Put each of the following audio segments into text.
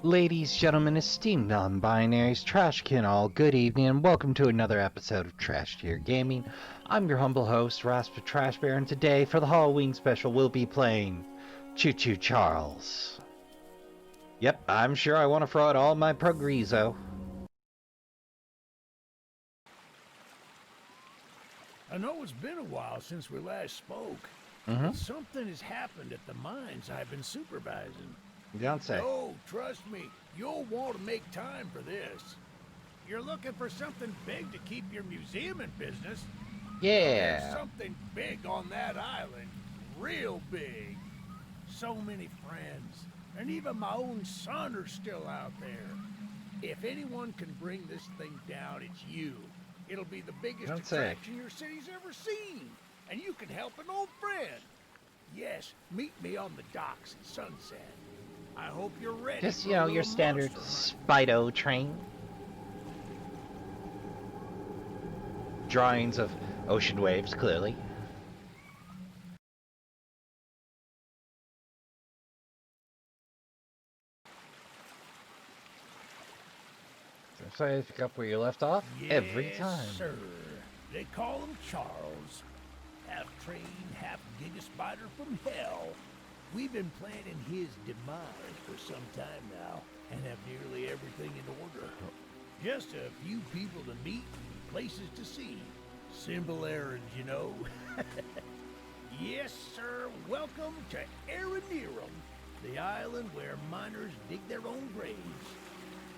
Ladies, gentlemen, esteemed non-binaries, Trashkin, all good evening, and welcome to another episode of Trash Tier Gaming. I'm your humble host, Raspa Trash Bear, and today, for the Halloween special, we'll be playing Choo Choo Charles. Yep, I'm sure I want to throw out all my progresso. I know it's been a while since we last spoke, but something has happened at the mines I've been supervising. Don't say. Oh, trust me, you'll want to make time for this. You're looking for something big to keep your museum in business? Yeah. There's something big on that island. Real big. So many friends. And even my own son are still out there. If anyone can bring this thing down, it's you. It'll be the biggest attraction your city's ever seen. And you can help an old friend. Yes, meet me on the docks at sunset. I hope you're ready. Just, you know, your standard Spido train. Drawings of ocean waves, clearly. So I pick up where you left off every time. Yes, sir. They call him Charles. Half train, half giga spider from hell. We've been planning his demise for some time now, and have nearly everything in order. Just a few people to meet and places to see. Simple errands, you know. Yes, sir. Welcome to Aranerum, the island where miners dig their own graves.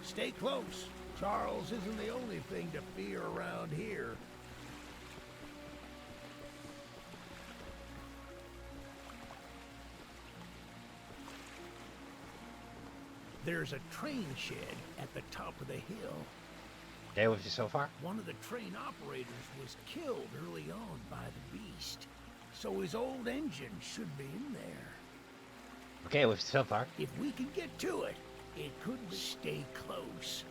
Stay close. Charles isn't the only thing to fear around here. There's a train shed at the top of the hill. Okay with you so far? One of the train operators was killed early on by the beast, so his old engine should be in there. Okay with you so far? If we can get to it, it could stay close.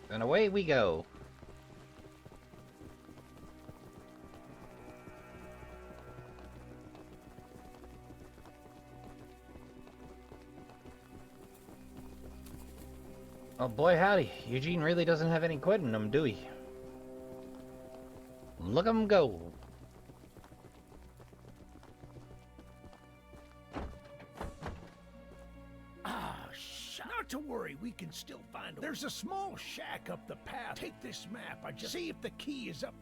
And away we go. Oh boy howdy, Eugene really doesn't have any quit in him, do he? Look him go. Not to worry, we can still find him. There's a small shack up the path. Take this map. I just see if the key is up.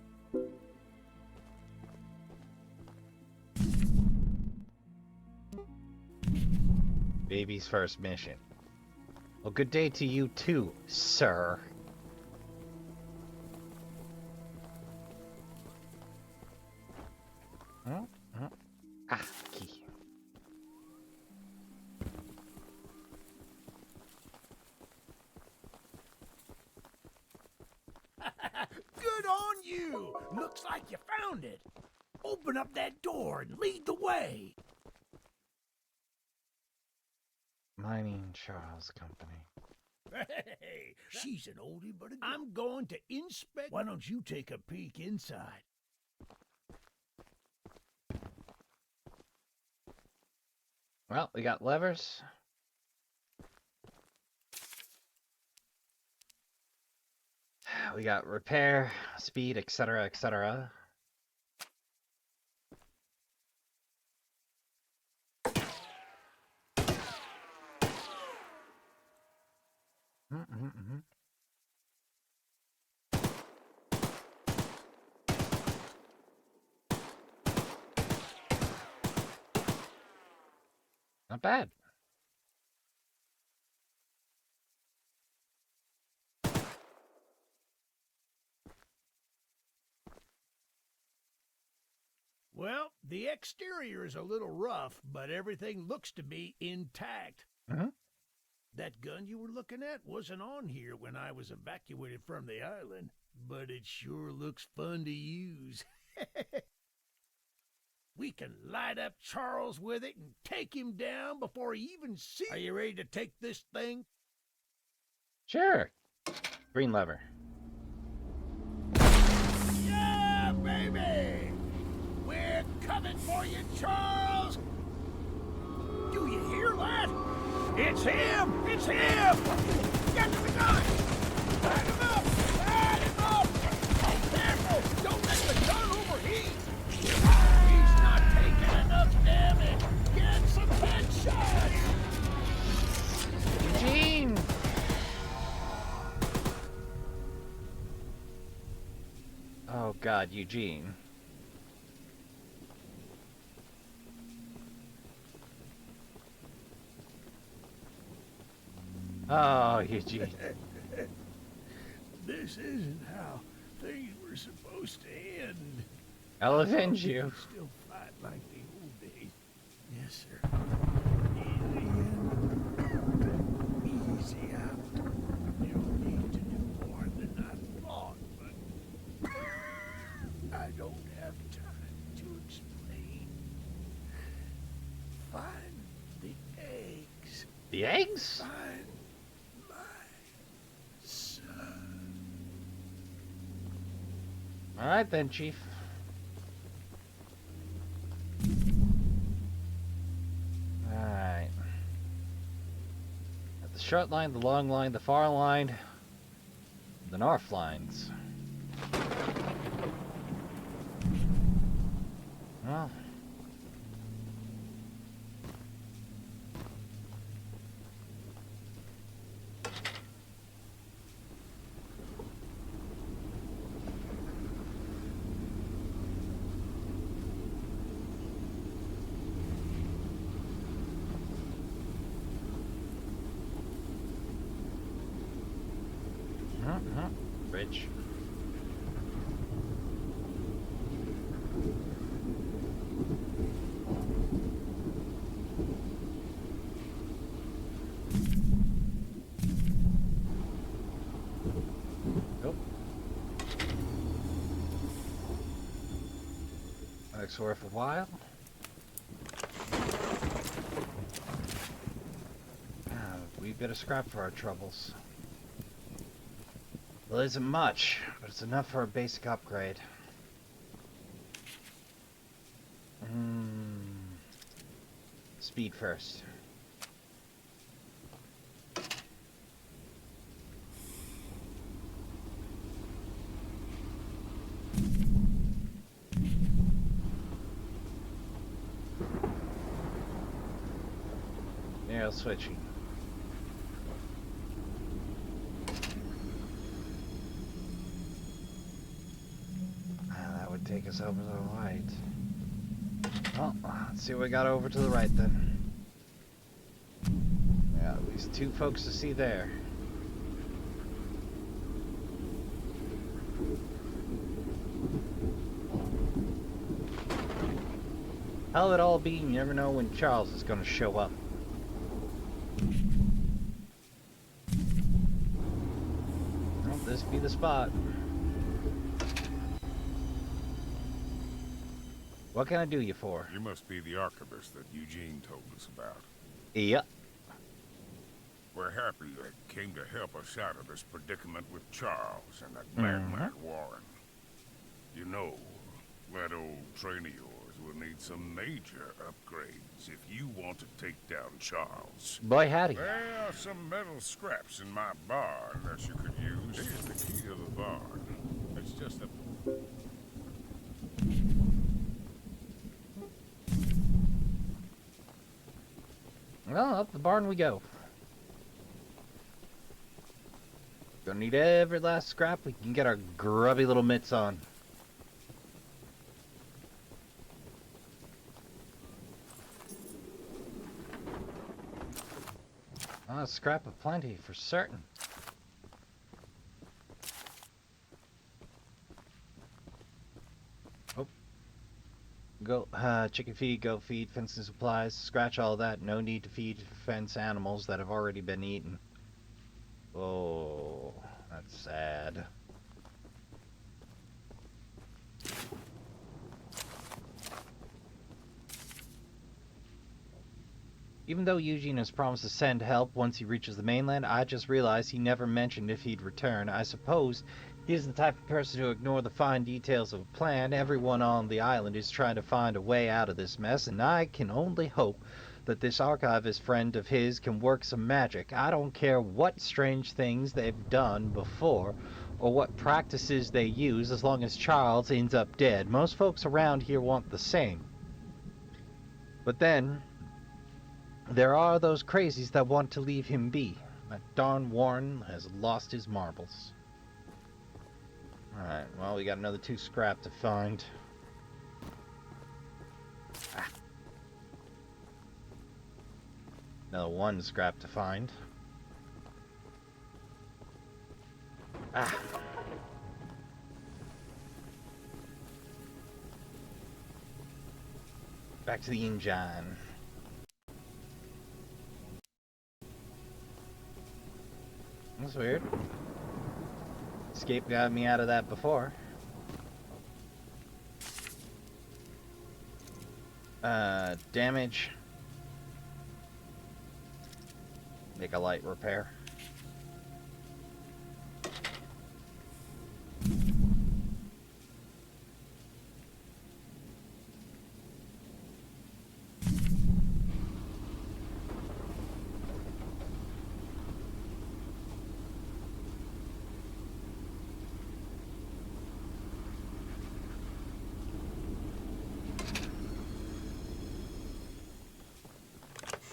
Baby's first mission. Well, good day to you too, sir. Key. Good on you! Looks like you found it. Open up that door and lead the way. Mining Charles Company. Hey, she's an oldie but a good. I'm going to inspect. Why don't you take a peek inside? Well, we got levers. We got repair, speed, etc., etc. Not bad. Well, the exterior is a little rough, but everything looks to be intact. That gun you were looking at wasn't on here when I was evacuated from the island, but it sure looks fun to use. We can light up Charles with it and take him down before he even sees. Are you ready to take this thing? Sure. Green lever. Yeah, baby! We're coming for you, Charles! It's him! It's him! Get to the gun! Light him up! Light him up! Careful! Don't let the gun overheat! He's not taking enough damage! Get some headshots! Eugene! Oh God, Eugene. Oh, Eugene. This isn't how things were supposed to end. I'll avenge you. Still fight like the old days. Yes, sir. Easy in, easy out. You don't need to do more than I thought, but I don't have time to explain. Find the eggs. The eggs? Find my son. All right then, Chief. All right. At the short line, the long line, the far line, the north lines. Well. Bridge. Nope. Looks worth a while. We bit of scrap for our troubles. Well, it isn't much, but it's enough for a basic upgrade. Speed first. Narrow switching. Take us over to the right. Well, let's see what we got over to the right then. Yeah, at least two folks to see there. Hell it all be, you never know when Charles is gonna show up. Well, this be the spot. What can I do you for? You must be the archivist that Eugene told us about. Yep. We're happy you came to help us out of this predicament with Charles and that madman Warren. You know, that old train of yours will need some major upgrades if you want to take down Charles. Boy, howdy. There are some metal scraps in my barn that you could use. Here's the key to the barn. It's just a... Well, up the barn we go. Gonna need every last scrap we can get our grubby little mitts on. Scrap aplenty for certain. Chicken feed, goat feed, fencing supplies, scratch all that. No need to feed fence animals that have already been eaten. Oh, that's sad. Even though Eugene has promised to send help once he reaches the mainland, I just realized he never mentioned if he'd return. I suppose he is the type of person to ignore the fine details of a plan. Everyone on the island is trying to find a way out of this mess, and I can only hope that this archivist friend of his can work some magic. I don't care what strange things they've done before or what practices they use, as long as Charles ends up dead. Most folks around here want the same. But then, there are those crazies that want to leave him be. That darn Warren has lost his marbles. Alright, well, we got another 2 scrap to find. Ah. Another 1 scrap to find. Ah. Back to the engine. That's weird. Escape got me out of that before. Damage. Make a light repair.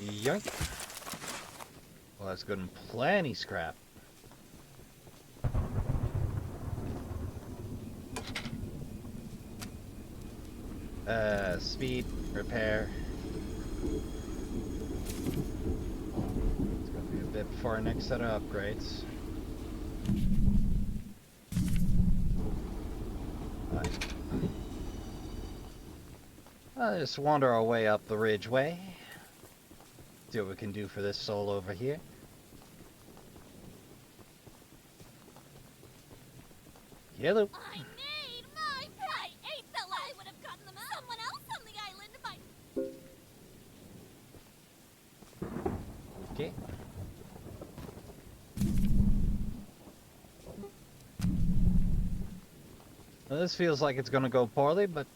Yoink. Well, that's good and plenty scrap. Speed, repair. It's gonna be a bit before our next set of upgrades. Right. I'll just wander our way up the ridgeway. See what we can do for this soul over here. Hello. I need my pet. I ate the I would have gotten them someone else on the island if I... Okay. Well, this feels like it's gonna go poorly, but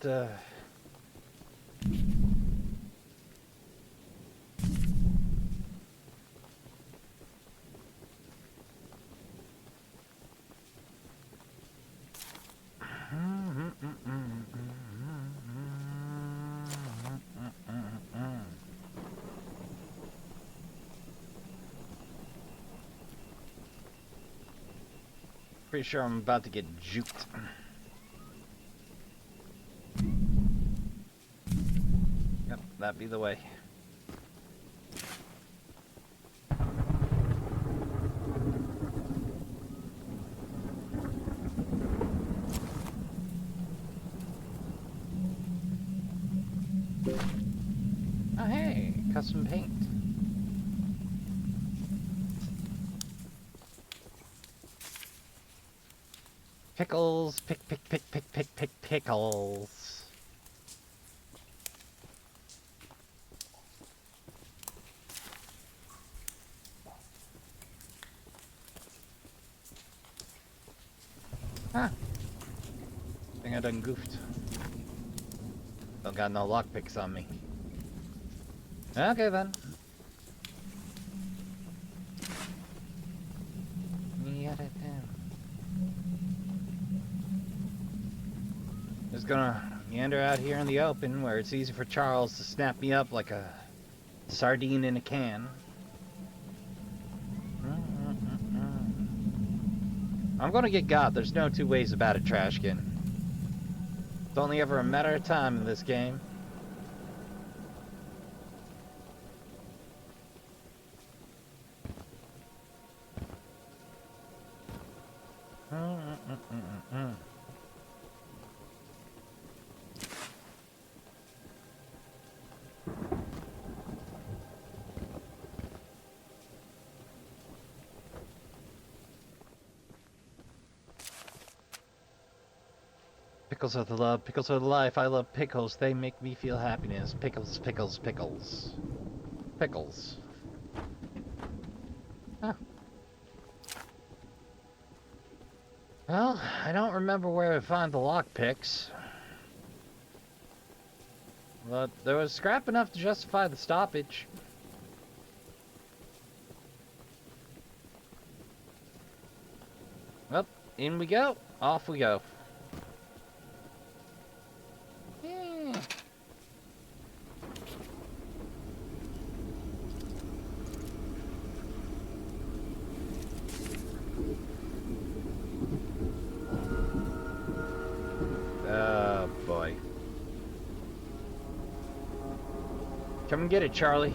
pretty sure I'm about to get juked. Yep, that'd be the way. Oh hey, custom paint. Pickles, pick pickles. Huh. I think I done goofed. Don't got no lockpicks on me. Okay then. Just gonna meander out here in the open where it's easy for Charles to snap me up like a sardine in a can. I'm gonna get got. There's no 2 ways about it, Trashkin. It's only ever a matter of time in this game. Pickles are the love, pickles are the life. I love pickles. They make me feel happiness. Pickles, pickles, pickles. Pickles. Huh. Well, I don't remember where to find the lockpicks. Well, there was scrap enough to justify the stoppage. Well, in we go. Off we go. Yeah. Oh, boy. Come and get it, Charlie.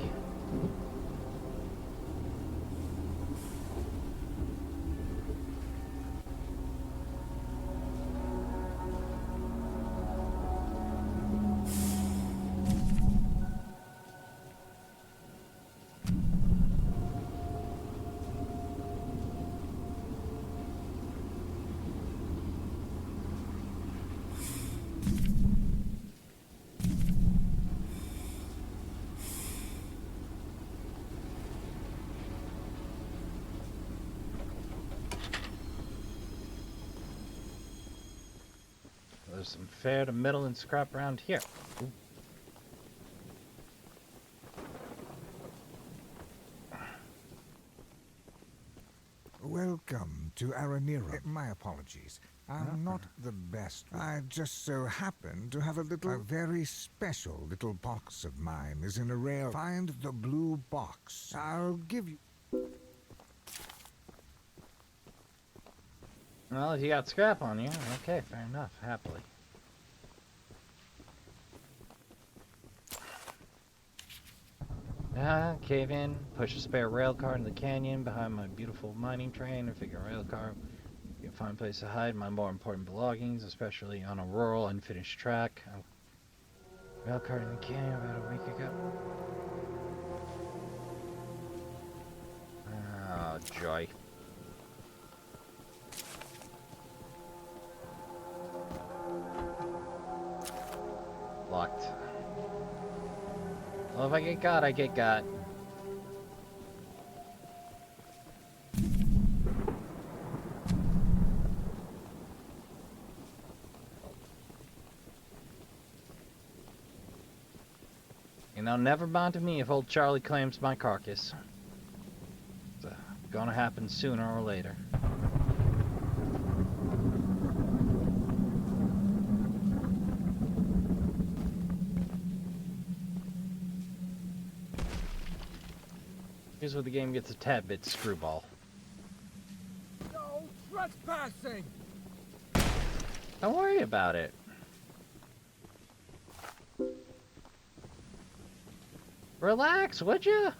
There's some fair to middle and scrap around here. Ooh. Welcome to Aranira. My apologies. I'm not the best. I just so happen to have a very special little box of mine is in a rare. Find the blue box. I'll give you. Well, if you got scrap on you, okay, fair enough, happily. Cave in, push a spare rail car in the canyon behind my beautiful mining train, or figure a rail car. You can find a place to hide my more important belongings, especially on a rural, unfinished track. Rail car in the canyon about a week ago. Oh, joy. Locked. Well, if I get got, I get got. And they'll never mind to me if old Charlie claims my carcass. It's gonna happen sooner or later. Here's where the game gets a tad bit screwball. No trespassing! Don't worry about it. Relax, would you?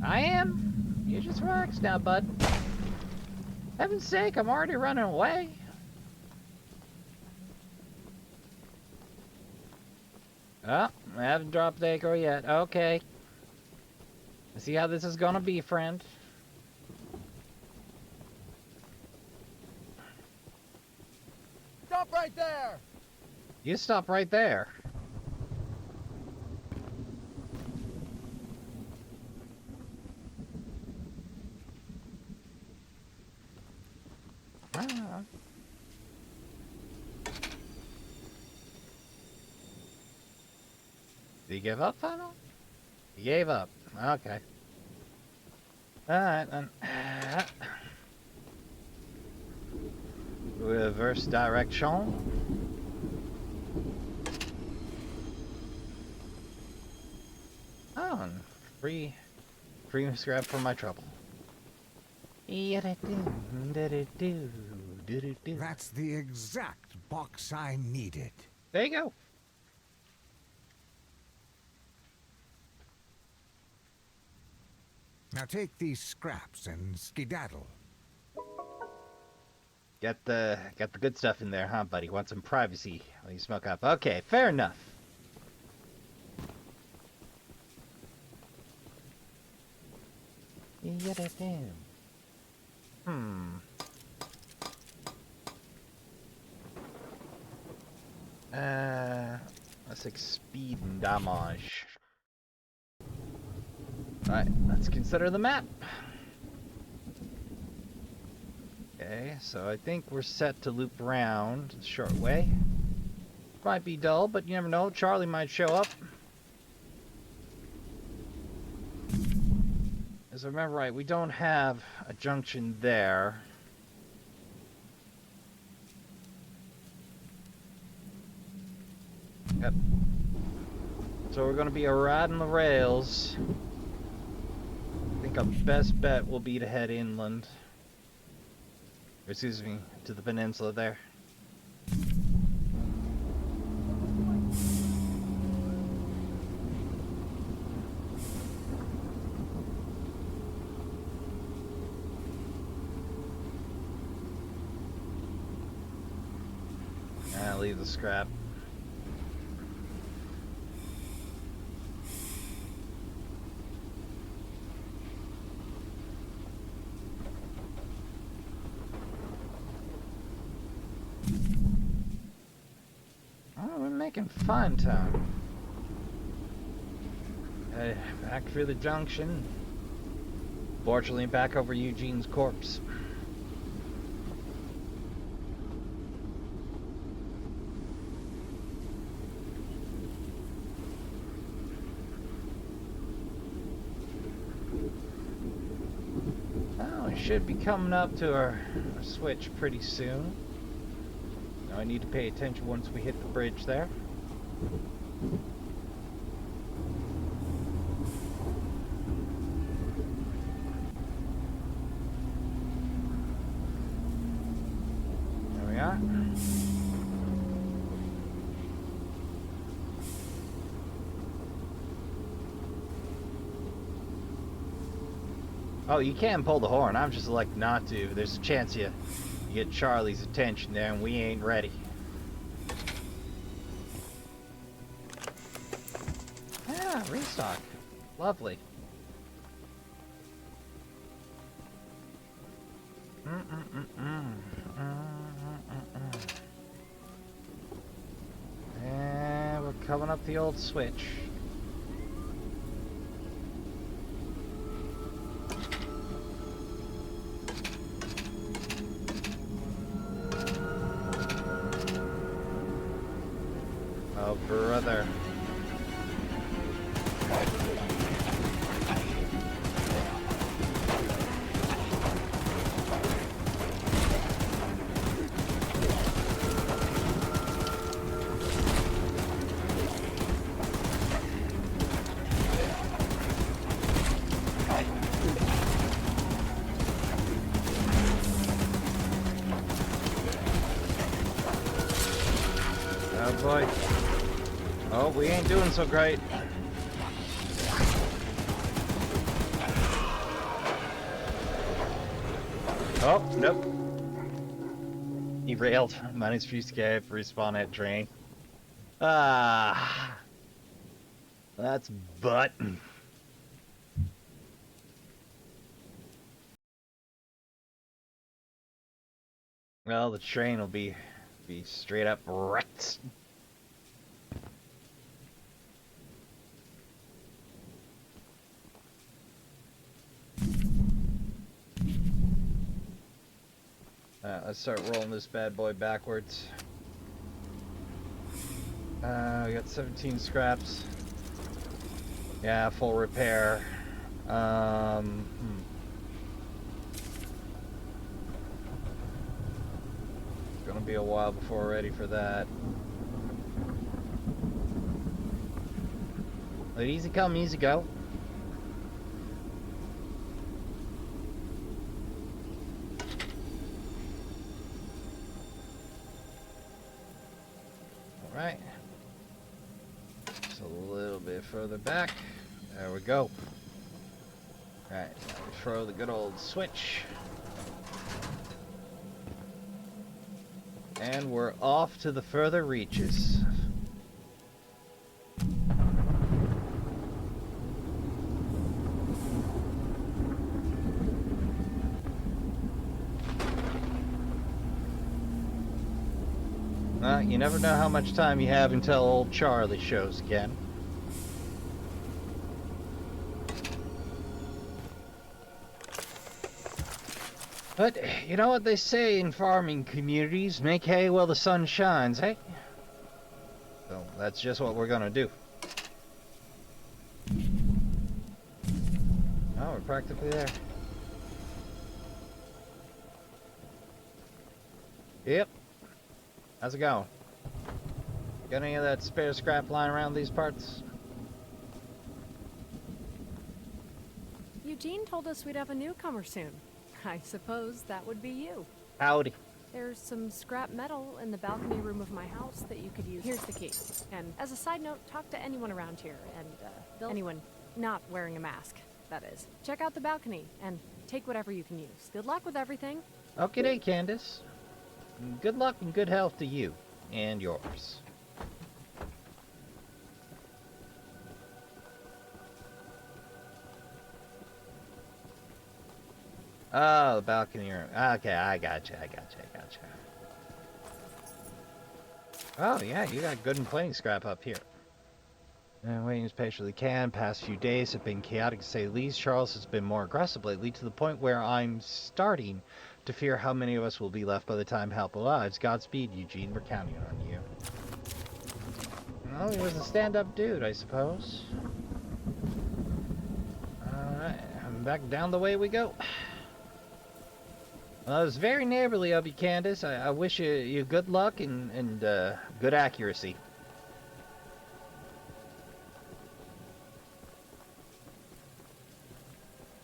I am. You just relax now, bud. Heaven's sake, I'm already running away. Oh, I haven't dropped the anchor yet. Okay. I see how this is gonna be, friend. Stop right there! You stop right there. Ah. Did he give up, Funnel? He gave up. Okay. Alright, then. Reverse direction. Oh, and free scrap for my trouble. That's the exact box I needed. There you go. Now take these scraps and skedaddle. Got the good stuff in there, huh, buddy? Want some privacy while you smoke up? Okay, fair enough. Let's like speed and damage. Alright, let's consider the map. Okay, so I think we're set to loop around the short way. Might be dull, but you never know. Charlie might show up. As I remember right, we don't have a junction there. Yep. So we're going to be riding the rails. I think our best bet will be to head inland. Or, excuse me, to the peninsula there. Leave the scrap. Oh, we're making fine time. Back through the junction. Fortunately, back over Eugene's corpse. Should be coming up to our switch pretty soon. Now I need to pay attention once we hit the bridge there. There we are. Oh, you can pull the horn. I'm just like not to. There's a chance you get Charlie's attention there, and we ain't ready. Yeah, restock. Lovely. And we're coming up the old switch. Oh, brother. Oh boy. Oh, we ain't doing so great. Oh, nope. Derailed. Minus free escape, respawn at drain. Ah. That's butt. Well, the train will be straight up wrecked. Let's start rolling this bad boy backwards. We got 17 scraps. Yeah, full repair. It's gonna be a while before we're ready for that. But easy come, easy go. Alright. Just a little bit further back. There we go. Alright, now we throw the good old switch. And we're off to the further reaches. You never know how much time you have until old Charlie shows again. But you know what they say in farming communities, make hay while the sun shines, hey? So that's just what we're gonna do. Oh, we're practically there. Yep. How's it going? Got any of that spare scrap lying around these parts? Eugene told us we'd have a newcomer soon. I suppose that would be you. Howdy. There's some scrap metal in the balcony room of my house that you could use. Here's the key. And as a side note, talk to anyone around here, and anyone not wearing a mask, that is. Check out the balcony, and take whatever you can use. Good luck with everything. Okay, Candace. Good luck and good health to you and yours. Oh, the balcony room. Okay, I gotcha. Oh, yeah, you got good and plenty scrap up here. And waiting as patiently can. Past few days have been chaotic to say the least. Charles has been more aggressive lately, to the point where I'm starting to fear how many of us will be left by the time help arrives. Godspeed, Eugene. We're counting on you. Well, he was a stand-up dude, I suppose. Alright, back down the way we go. Well, it was very neighborly of you, Candace. I wish you good luck and good accuracy.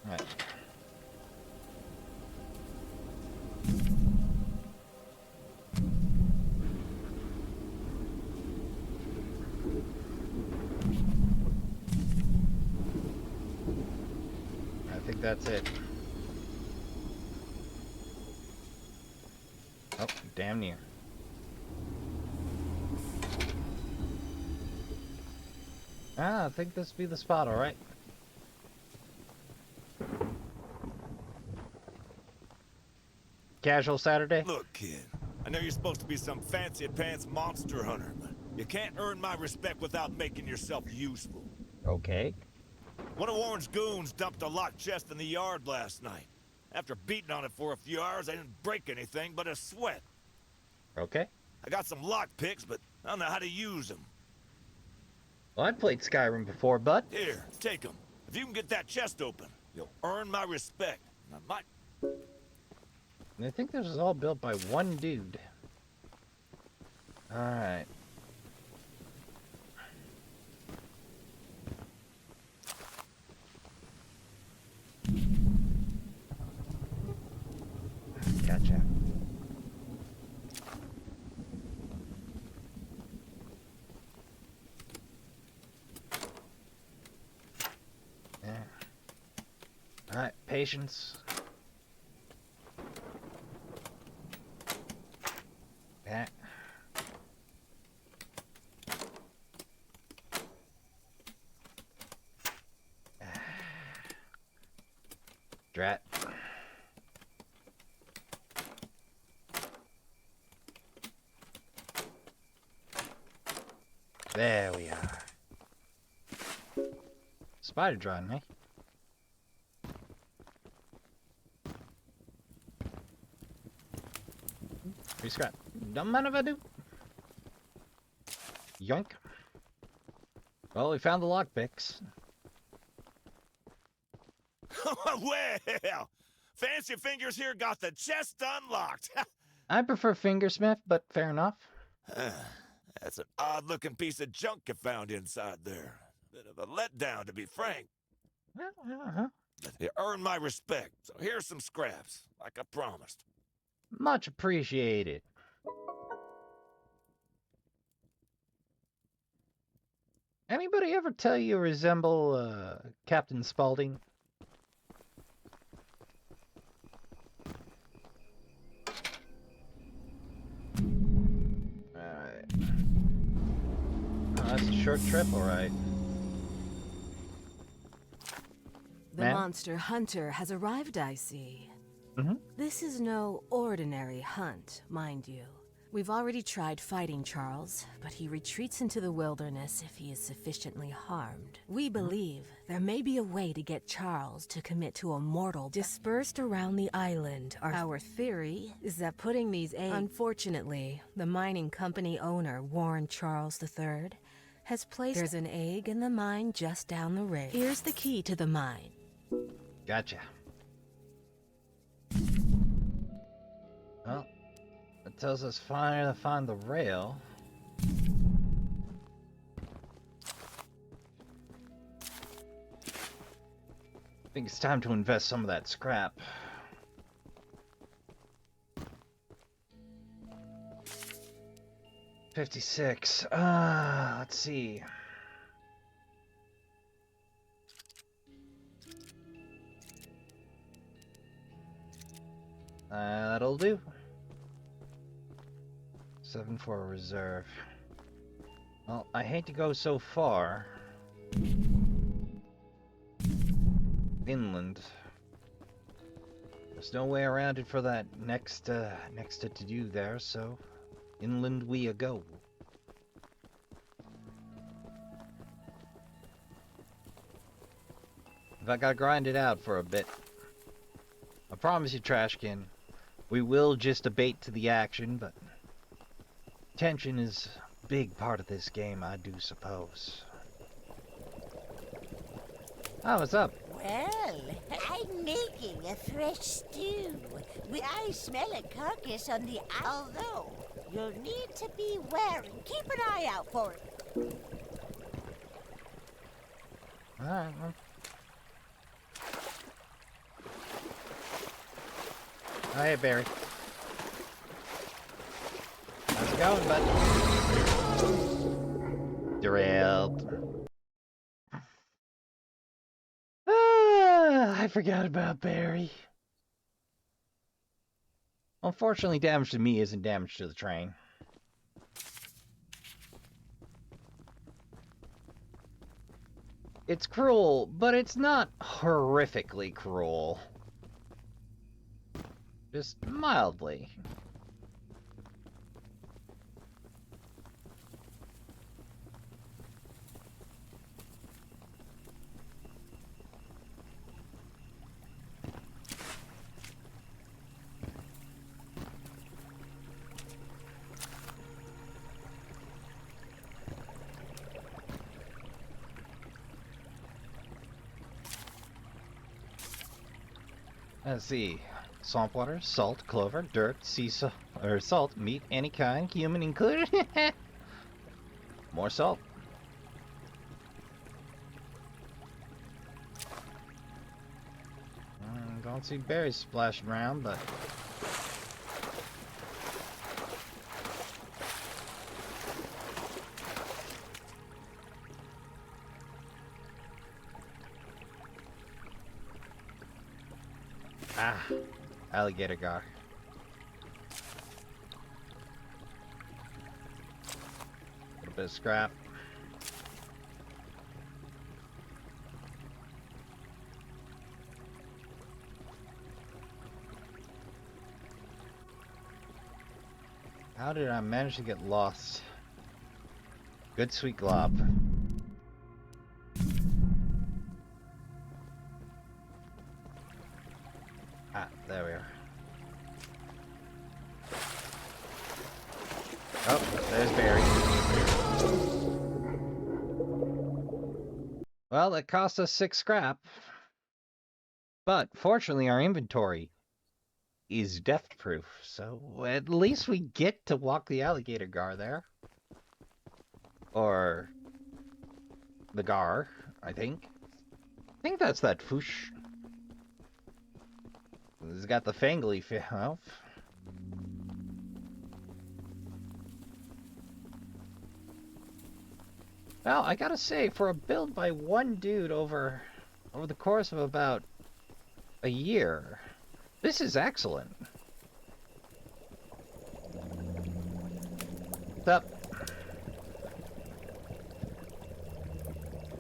Alright. I think that's it. Oh, damn near. I think this be the spot, alright. Casual Saturday? Look, kid, I know you're supposed to be some fancy-pants monster hunter, but you can't earn my respect without making yourself useful. Okay. One of Warren's goons dumped a locked chest in the yard last night. After beating on it for a few hours, I didn't break anything but a sweat. Okay. I got some lock picks, but I don't know how to use them. Well, I played Skyrim before, bud. Here, take them. If you can get that chest open, you'll earn my respect. And I might... And I think this was all built by one dude. Alright. Gotcha. Yeah. Alright, patience. Yeah. Drat. There we are. Spider drawing, eh? Free scrap. Don't mind if I do. Yoink. Well, we found the lockpicks. Well, Fancy Fingers here got the chest unlocked. I prefer Fingersmith, but fair enough. That's an odd-looking piece of junk you found inside there. Bit of a letdown, to be frank. Uh-huh. But you earned my respect, so here's some scraps, like I promised. Much appreciated. Anybody ever tell you resemble Captain Spaulding? Alright. Oh, that's a short trip, alright. The monster hunter has arrived, I see. Mm-hmm. This is no ordinary hunt, mind you. We've already tried fighting Charles, but he retreats into the wilderness if he is sufficiently harmed. We believe there may be a way to get Charles to commit to a mortal dispersed around the island. Our theory is that putting these eggs... Unfortunately, the mining company owner, Warren Charles III, has placed... There's an egg in the mine just down the road. Here's the key to the mine. Gotcha. Well, it tells us to find the rail. I think it's time to invest some of that scrap. $56. Let's see. That'll do. 7 for a reserve. Well, I hate to go so far inland. There's no way around it for that next to do there, so inland we go. If I gotta grind it out for a bit, I promise you, Trashkin, we will just abate to the action, but tension is a big part of this game, I do suppose. Oh, what's up? Well, I'm making a fresh stew. I smell a carcass on the... Although, you'll need to be wary. Keep an eye out for it. Alright, well. Oh, hey, Barry. How's it going, bud? Derailed. I forgot about Barry. Unfortunately, damage to me isn't damage to the train. It's cruel, but it's not horrifically cruel. Just mildly. Let's see. Swamp water, salt, clover, dirt, sea salt, meat, any kind, human included. More salt. Don't see berries splashing around, but alligator gar. A little bit of scrap. How did I manage to get lost? Good sweet glob. There we are. Oh, there's Barry. Well, it cost us 6 scrap. But fortunately, our inventory is death-proof, so at least we get to walk the alligator gar there. Or the gar, I think. I think that's that foosh. It's got the fangly elf. Well, I gotta say, for a build by one dude over the course of about a year, this is excellent. What's up?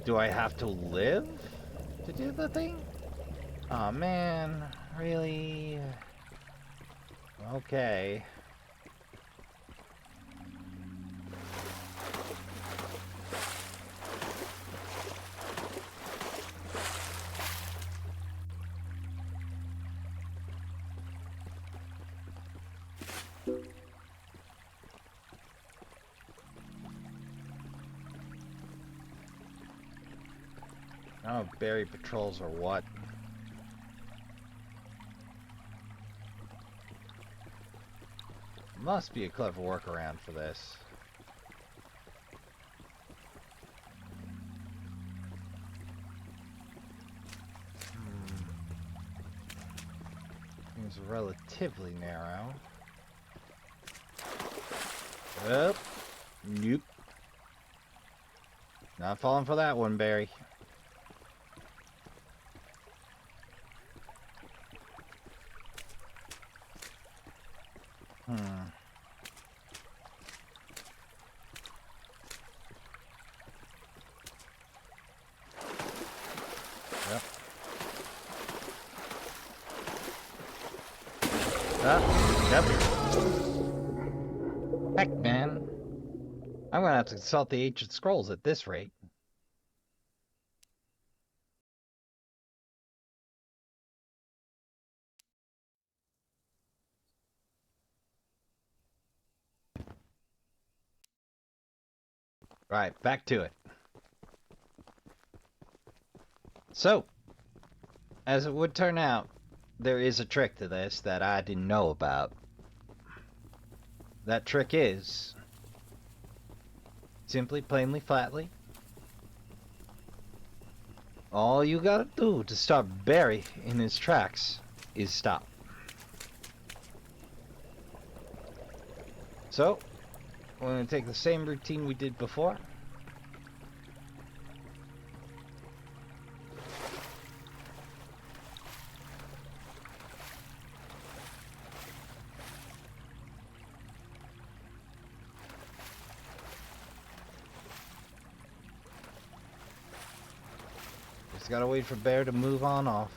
Do I have to live to do the thing? Aw, man. Really? Okay. Oh, Barry patrols or what? Must be a clever workaround for this. Seems relatively narrow. Oh, nope. Not falling for that one, Barry. Yep. Yep. Heck, man. I'm gonna have to consult the ancient scrolls at this rate. Right, back to it. So, as it would turn out, there is a trick to this that I didn't know about. That trick is simply, plainly, flatly, all you gotta do to stop Barry in his tracks is stop. So, we're gonna take the same routine we did before. Just gotta wait for Bear to move on off.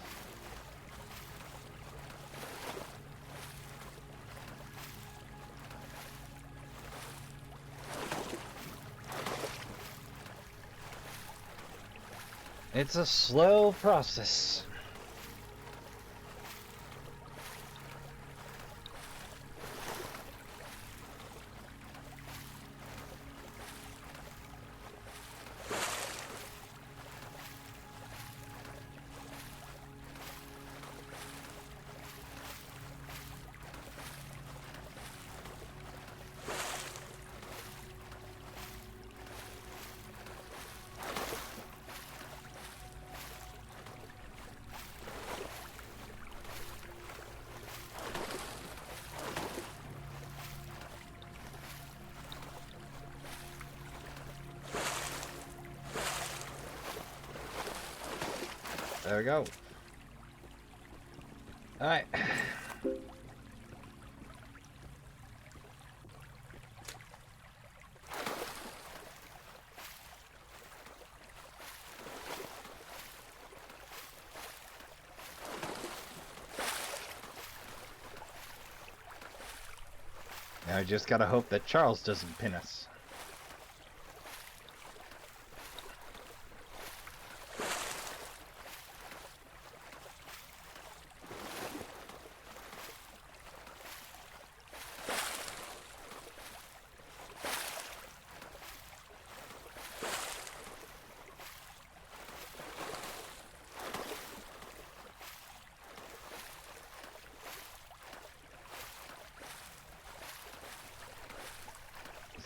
It's a slow process. There we go. Alright. Now I just gotta hope that Charles doesn't pin us.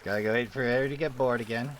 Gotta go wait for Harry to get bored again.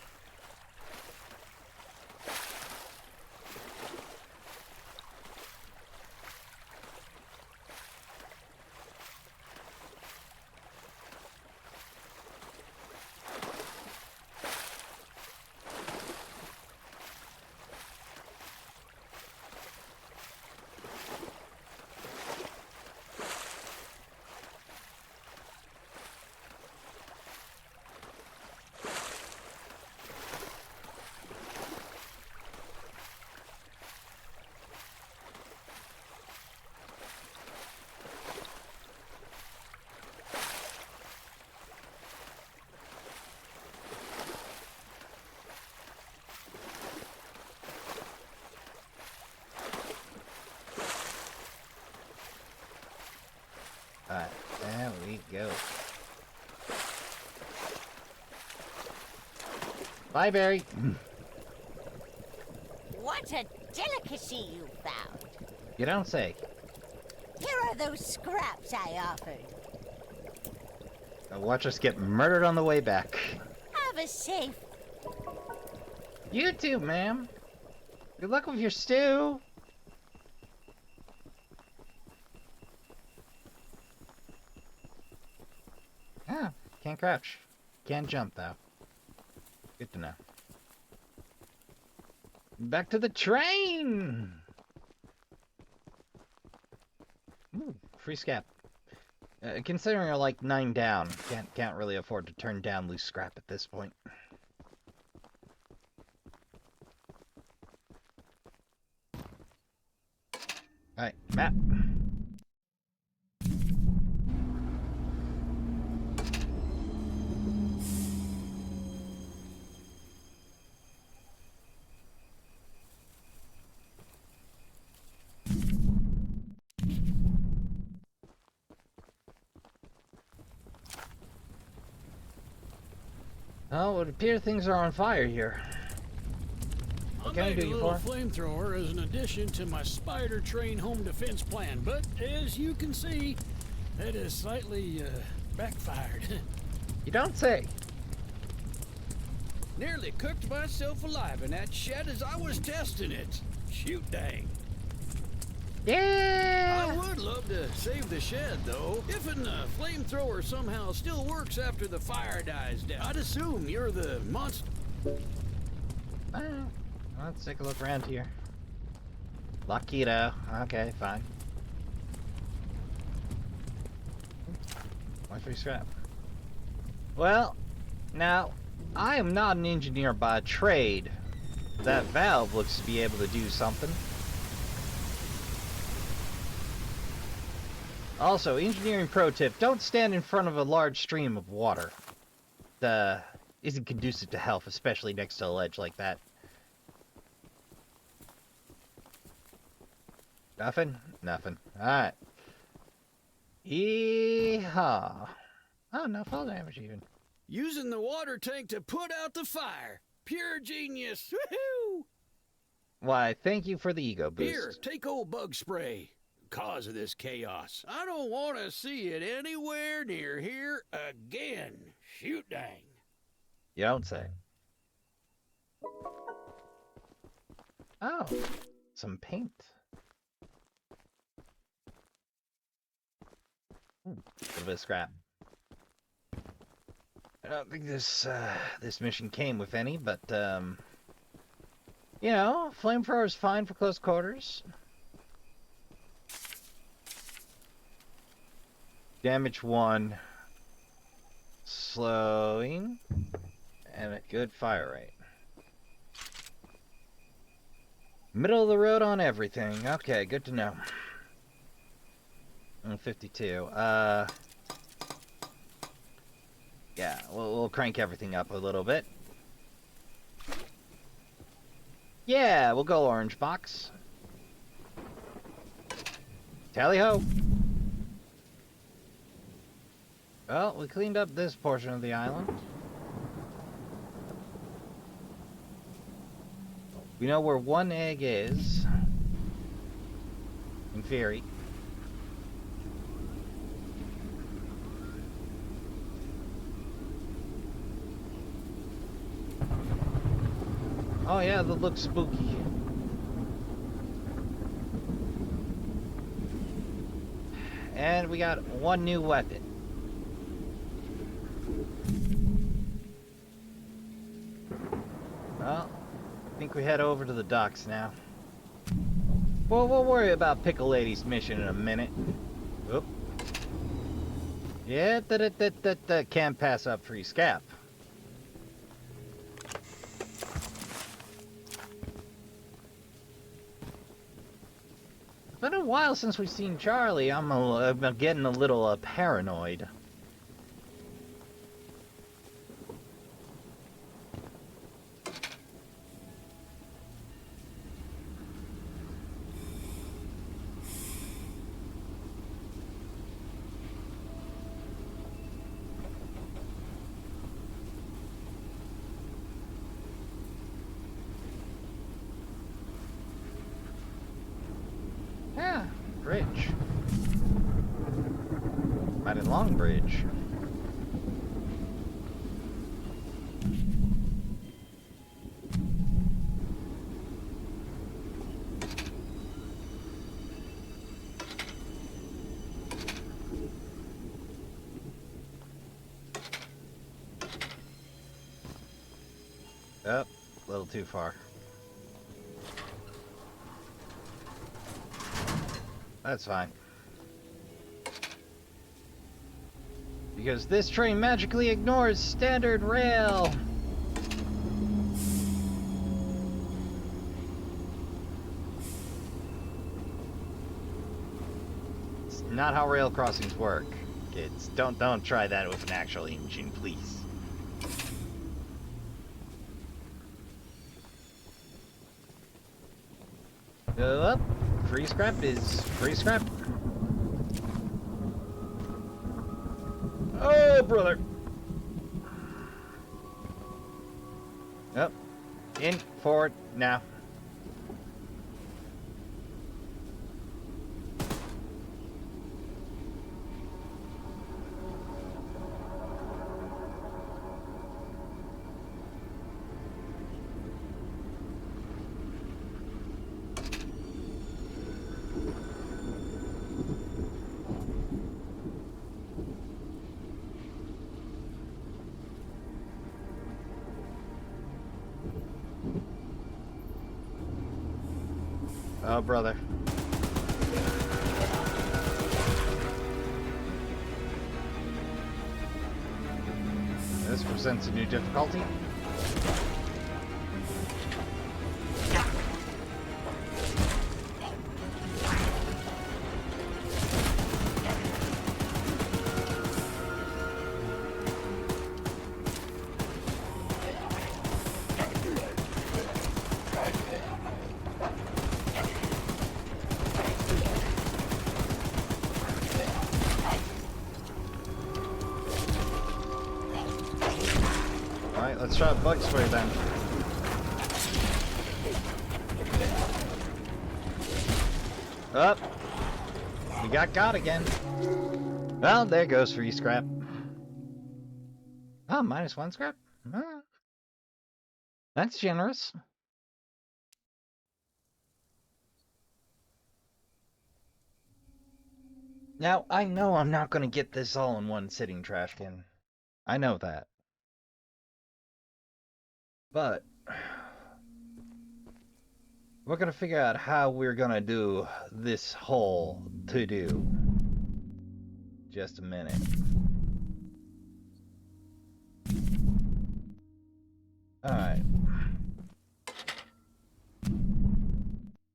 Alright, there we go. Bye, Barry. What a delicacy you found. You don't say. Here are those scraps I offered. Now watch us get murdered on the way back. Have a safe. You too, ma'am. Good luck with your stew. Ah, can't crouch. Can't jump, though. Good to know. Back to the train! Ooh, free scrap. Considering we're like 9 down, can't really afford to turn down loose scrap at this point. Alright, map. Oh, it would appear things are on fire here. I Can I made do a you little for? flamethrower as an addition to my spider train home defense plan, but as you can see, that has slightly backfired. You don't say. Nearly cooked myself alive in that shed as I was testing it. Shoot dang. Yeah! I would love to save the shed, though. If a flamethrower somehow still works after the fire dies down, I'd assume you're the monster. Let's take a look around here. Lockito. Okay, fine. Why free scrap? Well, now, I am not an engineer by trade. That valve looks to be able to do something. Also, engineering pro tip, don't stand in front of a large stream of water. Isn't conducive to health, especially next to a ledge like that. Nothing? Nothing. Alright. Yeehaw. Oh, no fall damage even. Using the water tank to put out the fire. Pure genius. Woohoo! Why, thank you for the ego boost. Here, take old bug spray. Cause of this chaos. I don't want to see it anywhere near here again. Shoot dang. You don't say. Oh, some paint. Ooh, a little bit of scrap. I don't think this mission came with any, but you know, flamethrower is fine for close quarters. Damage 1, slowing, and a good fire rate. Middle of the road on everything. Okay, good to know. 52. Yeah, we'll crank everything up a little bit. Yeah, we'll go orange box. Tally ho! Well, we cleaned up this portion of the island. We know where one egg is. In theory. Oh yeah, that looks spooky. And we got one new weapon. Well, I think we head over to the docks now. Well, we'll worry about Pickle Lady's mission in a minute. Oop. Yeah, can't pass up free scap. It's been a while since we've seen Charlie. I'm getting a little paranoid. bridge. Mighty long bridge. Oh, a little too far. That's fine. Because this train magically ignores standard rail. It's not how rail crossings work, kids. Don't try that with an actual engine, please. Up. Free scrap is free scrap. Oh, brother. Yep. In, forward, now. Oh, brother. This presents a new difficulty. Let's try bug spray then. Up. We got again. Well, there goes free scrap. Oh, -1 scrap? That's generous. Now, I know I'm not going to get this all in one sitting, Trashkin. I know that. But we're gonna figure out how we're gonna do this whole to-do. Just a minute. Alright.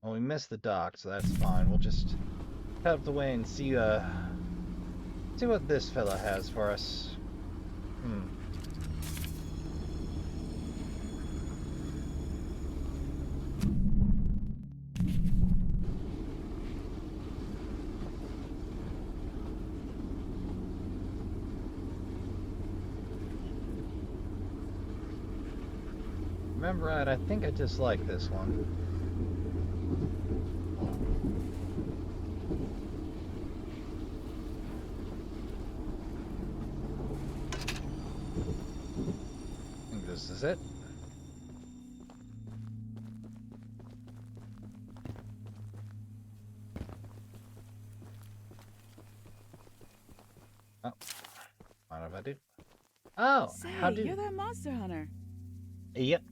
Well, we missed the dock, so that's fine. We'll just head up the way and see what this fella has for us. Remember right, I think I just like this one. I think this is it. Oh, mind if I do? Oh, say, how do? You're that monster hunter. Yep.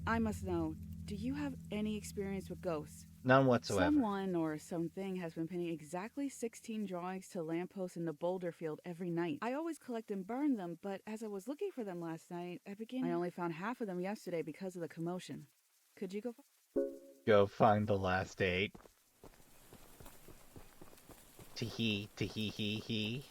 I must know, do you have any experience with ghosts? None whatsoever. Someone or something has been pinning exactly 16 drawings to lampposts in the boulder field every night. I always collect and burn them, but as I was looking for them last night, I only found half of them yesterday because of the commotion. Could you go find the last 8? Tee-hee, tee-hee-hee-hee.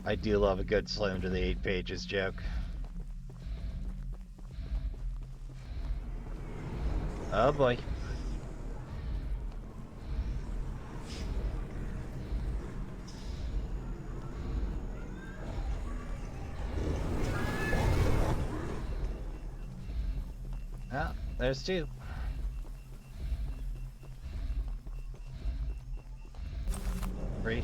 I do love a good slim to the 8 pages joke. Oh boy. Oh, there's two. Three.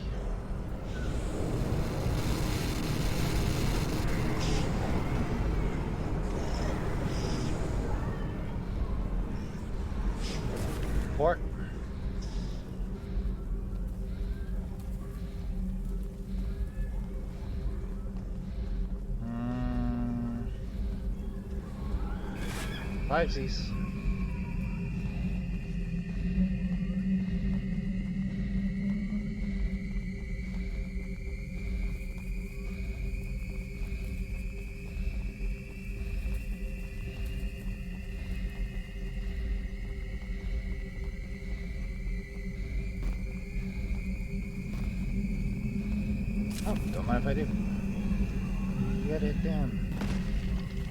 Four. Fivesies. Oh, don't mind if I do. Get it down.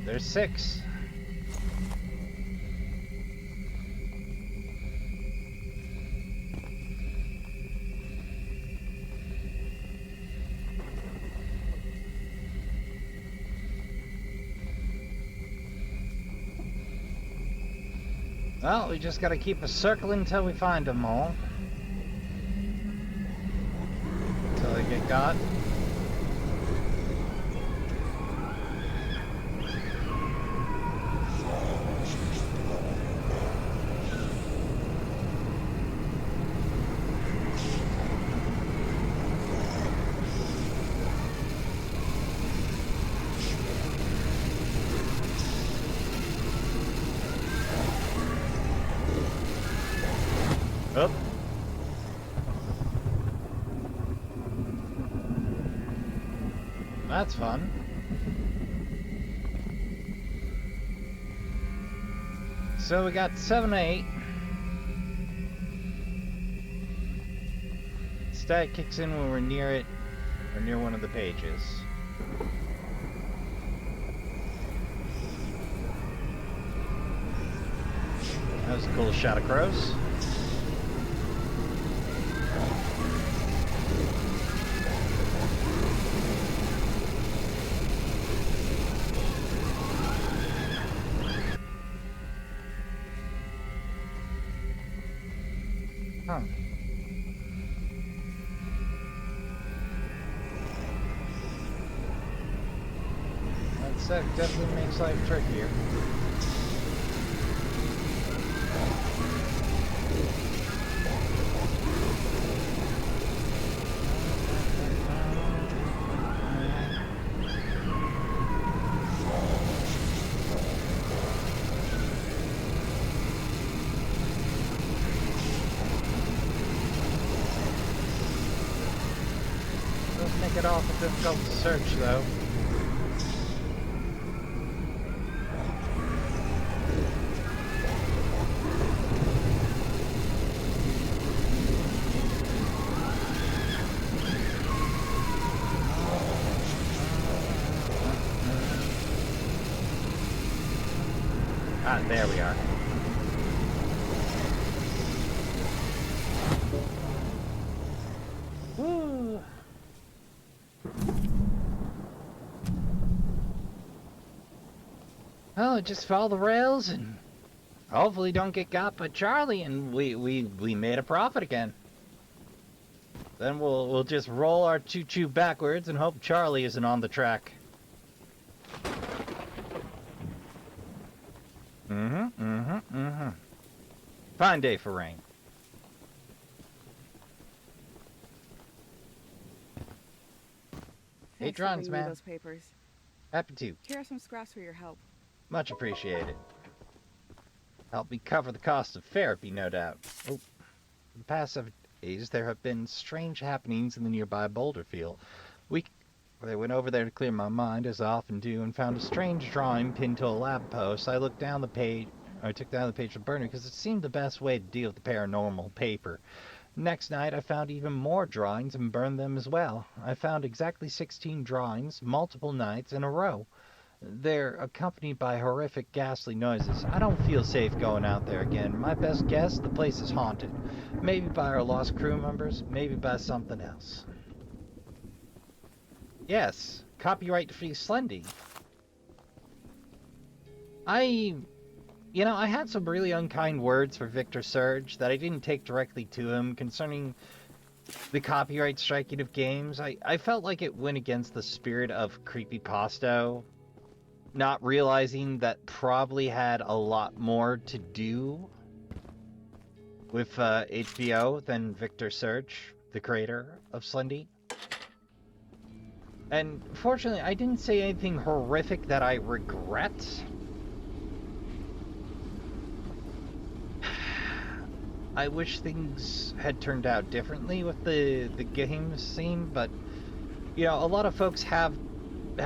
There's six. Well, we just gotta keep a circling until we find them all. Until they get got. Up. That's fun. So we got 7 8. Stat kicks in when we're near it, or near one of the pages. That was a cool shot of crows. Huh. That definitely makes life trickier. Does make it awful difficult to search, though. Ah, there we are. Woo. Well, just follow the rails and hopefully don't get got by Charlie, and we made a profit again. Then we'll just roll our choo-choo backwards and hope Charlie isn't on the track. Fine day for rain. Thanks for drawings, bringing me man. those papers. Happy to. Here are some scraps for your help. Much appreciated. Help me cover the cost of therapy, no doubt. Oh. In the past 7 days, there have been strange happenings in the nearby boulder field. I went over there to clear my mind, as I often do, and found a strange drawing pinned to a lab post. I took down the page to burn it because it seemed the best way to deal with the paranormal paper. Next night, I found even more drawings and burned them as well. I found exactly 16 drawings, multiple nights in a row. They're accompanied by horrific, ghastly noises. I don't feel safe going out there again. My best guess, the place is haunted. Maybe by our lost crew members, maybe by something else. Yes, copyright free Slendy. I You know, I had some really unkind words for Victor Surge that I didn't take directly to him concerning the copyright striking of games. I felt like it went against the spirit of Creepypasta, not realizing that probably had a lot more to do with HBO than Victor Surge, the creator of Slendy. And fortunately, I didn't say anything horrific that I regret. I wish things had turned out differently with the game scene, but you know, a lot of folks have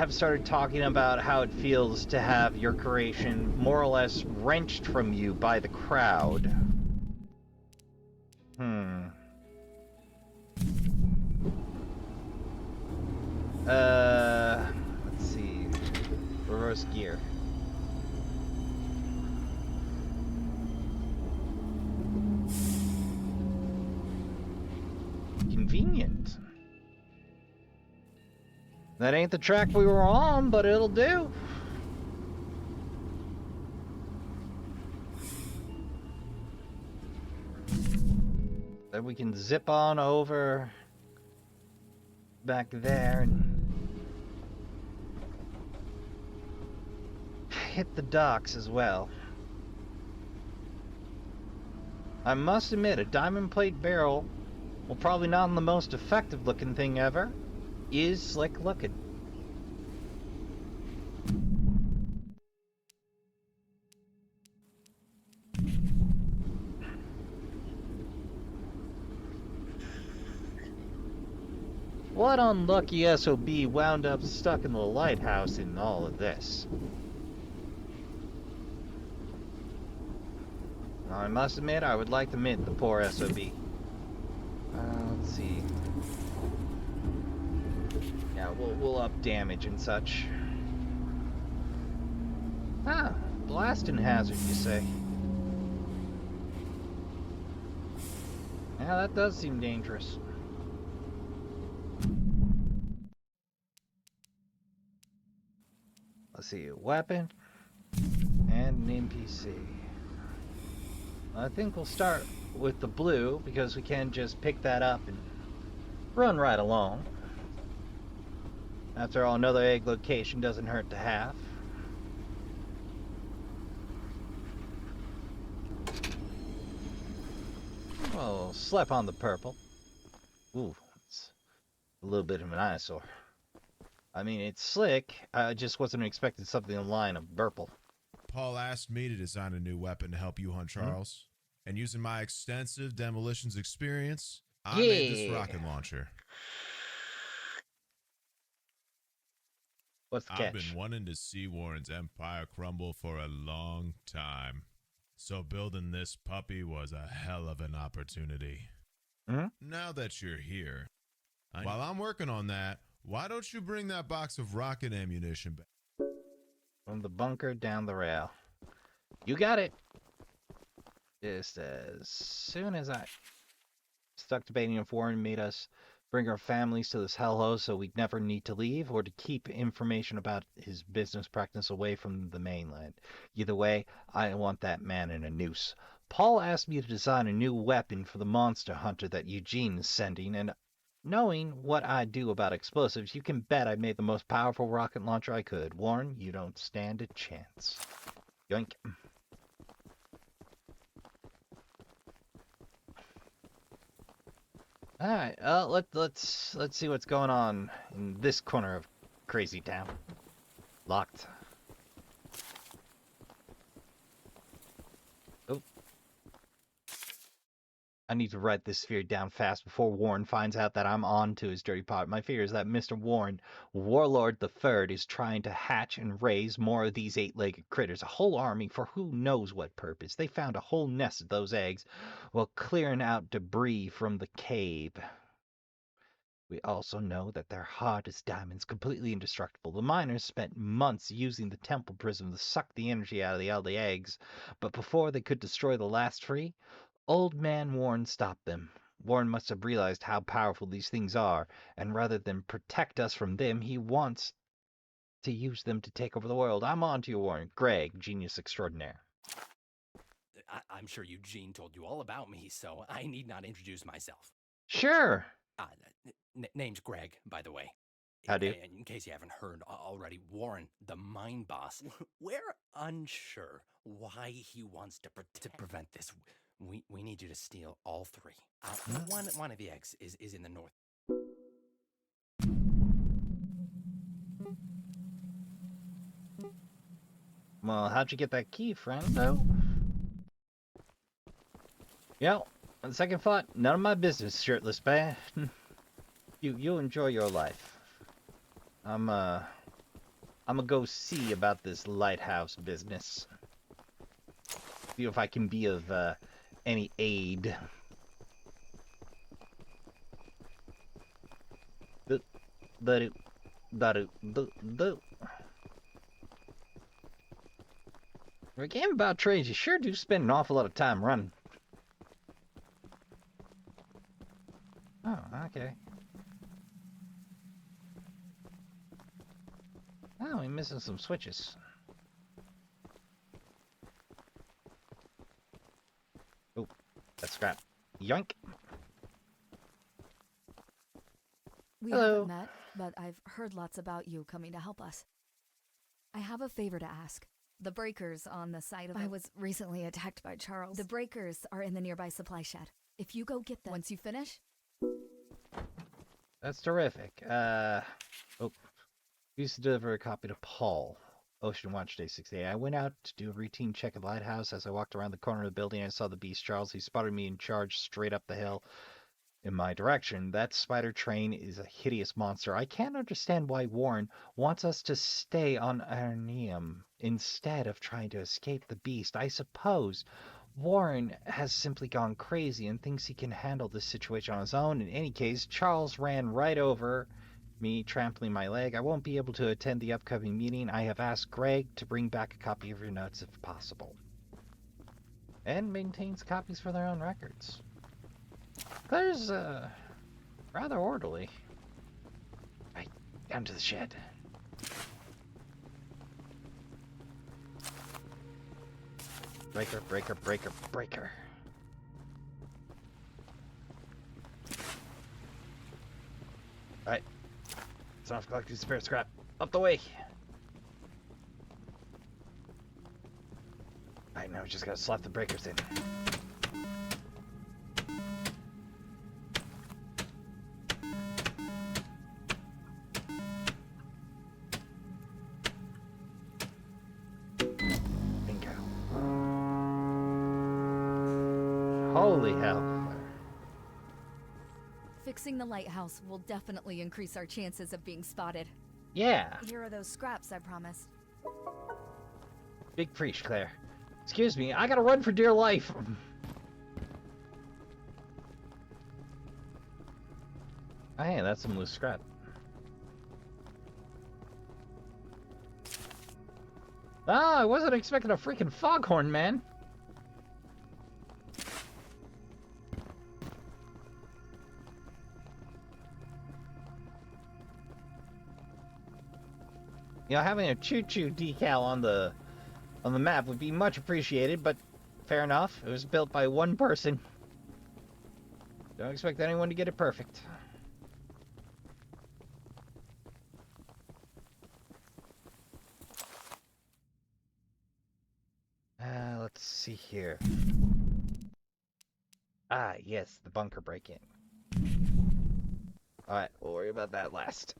started talking about how it feels to have your creation more or less wrenched from you by the crowd. Let's see. Reverse gear. Convenient. That ain't the track we were on, but it'll do. Then we can zip on over back there and hit the docks as well. I must admit, a diamond plate barrel, well, probably not the most effective looking thing ever, is slick looking. What unlucky SOB wound up stuck in the lighthouse in all of this? Now, I must admit, I would like to mint the poor SOB. Let's see. Yeah, we'll up damage and such. Ah, blasting hazard, you say? Yeah, that does seem dangerous. Let's see, a weapon and an NPC. I think we'll start with the blue because we can just pick that up and run right along. After all, another egg location doesn't hurt to have. Well, slap on the purple. Ooh, it's a little bit of an eyesore. I mean, it's slick. I just wasn't expecting something in the line of purple. Paul asked me to design a new weapon to help you hunt Charles. And using my extensive demolitions experience, I made this rocket launcher. What's the catch? I've been wanting to see Warren's empire crumble for a long time. So building this puppy was a hell of an opportunity. Now that you're here, while I'm working on that, why don't you bring that box of rocket ammunition back? From the bunker down the rail. You got it. Just as soon as I stuck debating if Warren made us bring our families to this hellhole so we'd never need to leave, or to keep information about his business practice away from the mainland. Either way, I want that man in a noose. Paul asked me to design a new weapon for the monster hunter that Eugene is sending, and knowing what I do about explosives, you can bet I made the most powerful rocket launcher I could. Warren, you don't stand a chance. Yoink. All right, let's see what's going on in this corner of Crazy Town. Locked. Oh. I need to write this fear down fast before Warren finds out that I'm on to his dirty part. My fear is that Mr. Warren, Warlord the Third, is trying to hatch and raise more of these eight-legged critters. A whole army for who knows what purpose. They found a whole nest of those eggs while clearing out debris from the cave. We also know that they're hard as diamonds, completely indestructible. The miners spent months using the temple prism to suck the energy out of the early eggs, but before they could destroy the last three, Old Man Warren stopped them. Warren must have realized how powerful these things are, and rather than protect us from them, he wants to use them to take over the world. I'm on to you, Warren. Greg, genius extraordinaire. I'm sure Eugene told you all about me, so I need not introduce myself. Sure. Name's Greg, by the way. How do you? In case you haven't heard already, Warren, the mine boss, we're unsure why he wants to prevent this. We need you to steal all three. One of the eggs is in the north. Well, how'd you get that key, friendo? Yeah, on second thought, none of my business, shirtless bear. You enjoy your life. I'm go see about this lighthouse business. See if I can be of any aid. For a game about trades, you sure do spend an awful lot of time running. Oh, okay. Oh, we're missing some switches. Oh, that's scrap. Yoink. We Hello. haven't met, but I've heard lots about you coming to help us. I have a favor to ask. The breakers on the side of I was recently attacked by Charles. The breakers are in the nearby supply shed. If you go get them once you finish. That's terrific. Oh, used to deliver a copy to Paul. Ocean Watch Day 68. I went out to do a routine check at the lighthouse. As I walked around the corner of the building, I saw the beast Charles. He spotted me and charged straight up the hill in my direction. That spider train is a hideous monster. I can't understand why Warren wants us to stay on Arneum instead of trying to escape the beast. I suppose Warren has simply gone crazy and thinks he can handle this situation on his own. In any case, Charles ran right over me, trampling my leg. I won't be able to attend the upcoming meeting. I have asked Greg to bring back a copy of your notes if possible. And maintains copies for their own records. Claire's, rather orderly. Right, down to the shed. Breaker, breaker, breaker, breaker. Alright. It's off collecting spare scrap. Up the way! Alright, now we just gotta slot the breakers in. Bingo. Holy hell. Fixing the lighthouse will definitely increase our chances of being spotted. Yeah. Here are those scraps I promised. Big preach, Claire. Excuse me, I gotta run for dear life. Oh, hey, that's some loose scrap. Ah, I wasn't expecting a freaking foghorn, man. You know, having a choo-choo decal on the map would be much appreciated, but fair enough. It was built by one person. Don't expect anyone to get it perfect. Let's see here. Ah, yes, the bunker break-in. Alright, we'll worry about that last.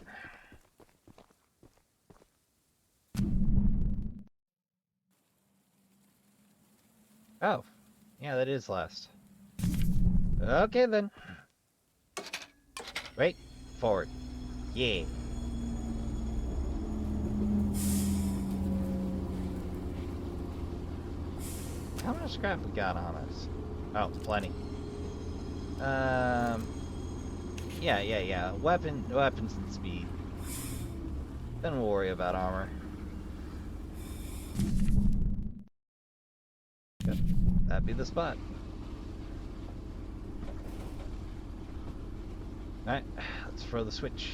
Oh, yeah, that is last. Okay, then. Right, forward. Yeah. How much scrap we got on us? Oh, plenty. Yeah. Weapons and speed. Then we'll worry about armor. Yep, that'd be the spot. Alright, let's throw the switch.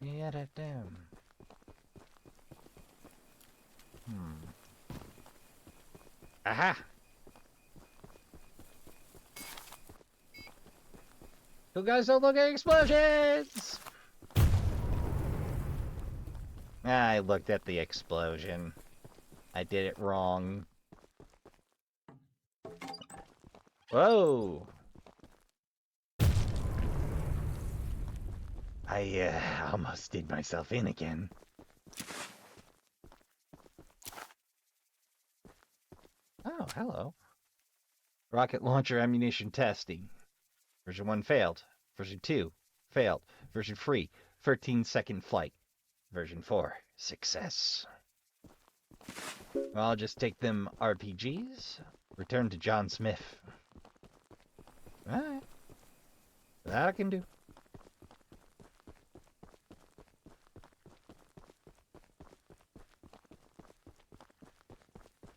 Yeah, that damn. Aha! You guys don't look at explosions! I looked at the explosion. I did it wrong. Whoa! I almost did myself in again. Oh, hello. Rocket launcher ammunition testing. Version 1 failed. Version 2 failed. Version 3, 13-second flight. Version 4, success. Well, I'll just take them RPGs. Return to John Smith. Alright. That I can do.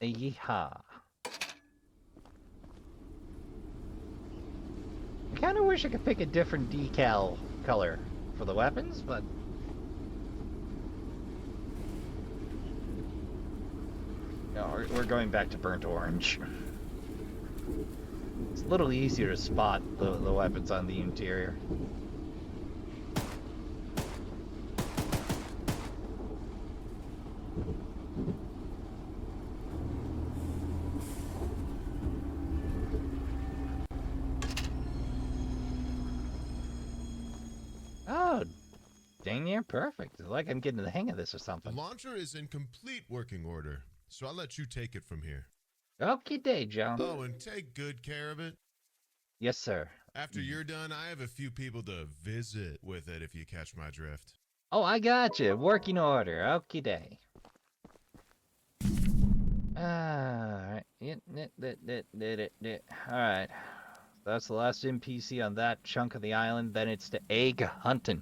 Yeehaw. I kind of wish I could pick a different decal color for the weapons, but... No, we're going back to burnt orange. It's a little easier to spot the weapons on the interior. Oh, dang near perfect. It's like I'm getting the hang of this or something. The launcher is in complete working order, so I'll let you take it from here. Okay, day, John. Oh, and take good care of it. Yes, sir. After you're done, I have a few people to visit with it, if you catch my drift. Oh, I got you. Working order. Okie day. Alright. Alright. That's the last NPC on that chunk of the island. Then it's to egg hunting.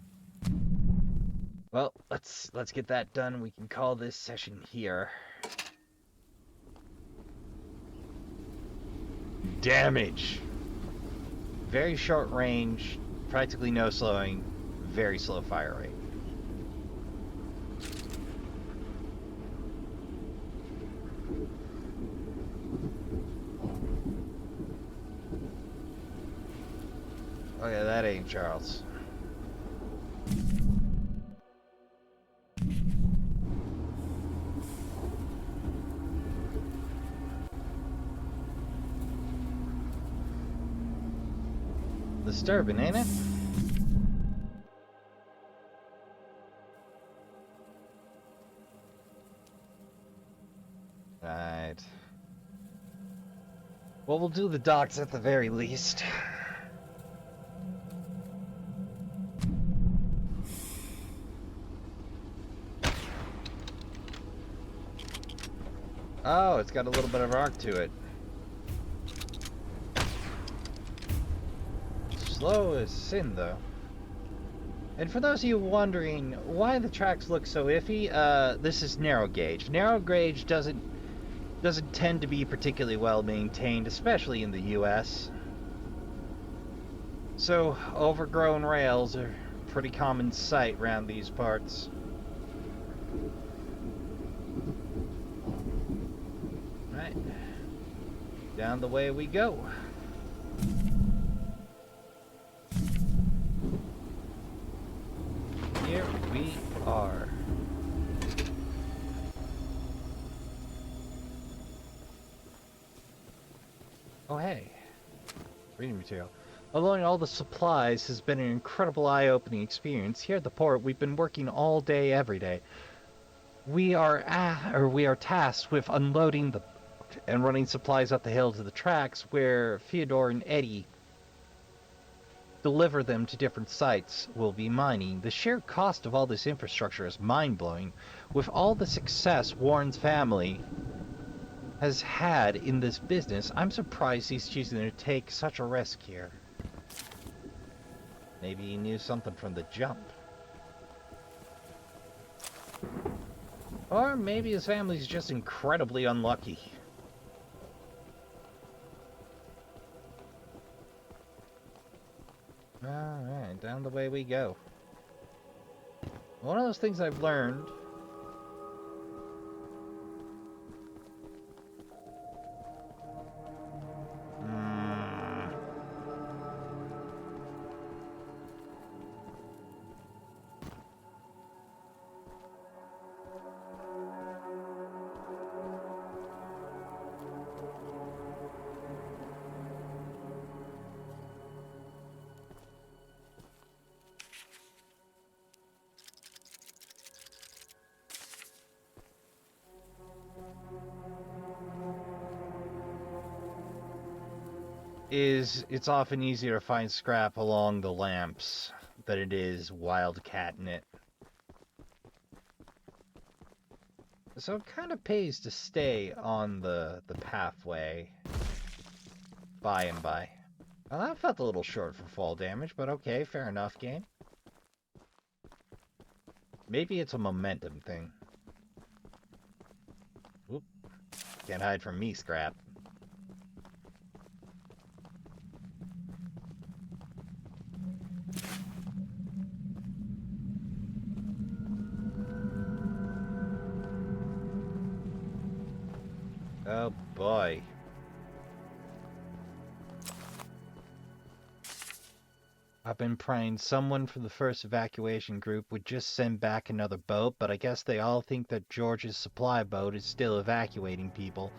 Well, let's get that done. We can call this session here. Damage. Very short range, practically no slowing, very slow fire rate. Okay, that ain't Charles. Disturbing, ain't it? Right. Well, we'll do the docks at the very least. Oh, it's got a little bit of arc to it. Slow as sin, though. And for those of you wondering why the tracks look so iffy, this is narrow gauge. Narrow gauge doesn't tend to be particularly well maintained, especially in the US. So overgrown rails are a pretty common sight around these parts. Right. Down the way we go. Here we are. Oh hey, reading material. Unloading all the supplies has been an incredible eye-opening experience. Here at the port, we've been working all day, every day. We are tasked with unloading and running supplies up the hill to the tracks where Fyodor and Eddie deliver them to different sites we'll be mining. The sheer cost of all this infrastructure is mind-blowing. With all the success Warren's family has had in this business, I'm surprised he's choosing to take such a risk here. Maybe he knew something from the jump. Or maybe his family's just incredibly unlucky. Alright, down the way we go. One of those things I've learned is it's often easier to find scrap along the lamps than it is wildcatting it. So it kind of pays to stay on the pathway by and by. Well, that felt a little short for fall damage, but okay, fair enough, game. Maybe it's a momentum thing. Oop. Can't hide from me, scrap. Oh boy. I've been praying someone from the first evacuation group would just send back another boat, but I guess they all think that George's supply boat is still evacuating people.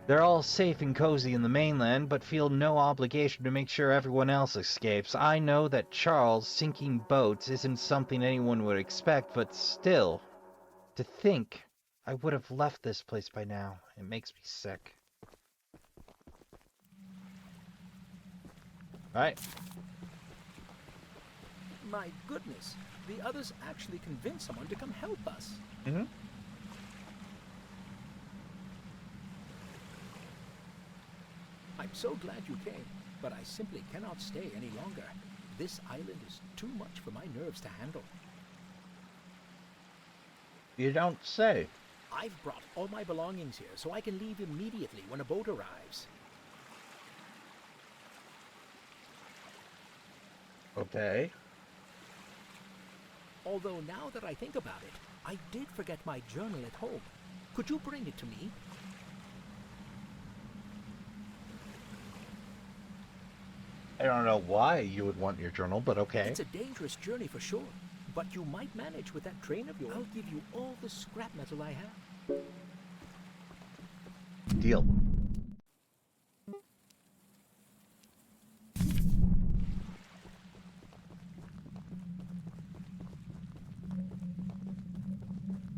They're all safe and cozy in the mainland, but feel no obligation to make sure everyone else escapes. I know that Charles sinking boats isn't something anyone would expect, but still, to think I would have left this place by now. It makes me sick. Alright. My goodness, the others actually convinced someone to come help us. Mm-hmm. I'm so glad you came, but I simply cannot stay any longer. This island is too much for my nerves to handle. You don't say. I've brought all my belongings here so I can leave immediately when a boat arrives. Okay. Although now that I think about it, I did forget my journal at home. Could you bring it to me? I don't know why you would want your journal, but okay. It's a dangerous journey for sure, but you might manage with that train of yours. I'll give you all the scrap metal I have. Deal.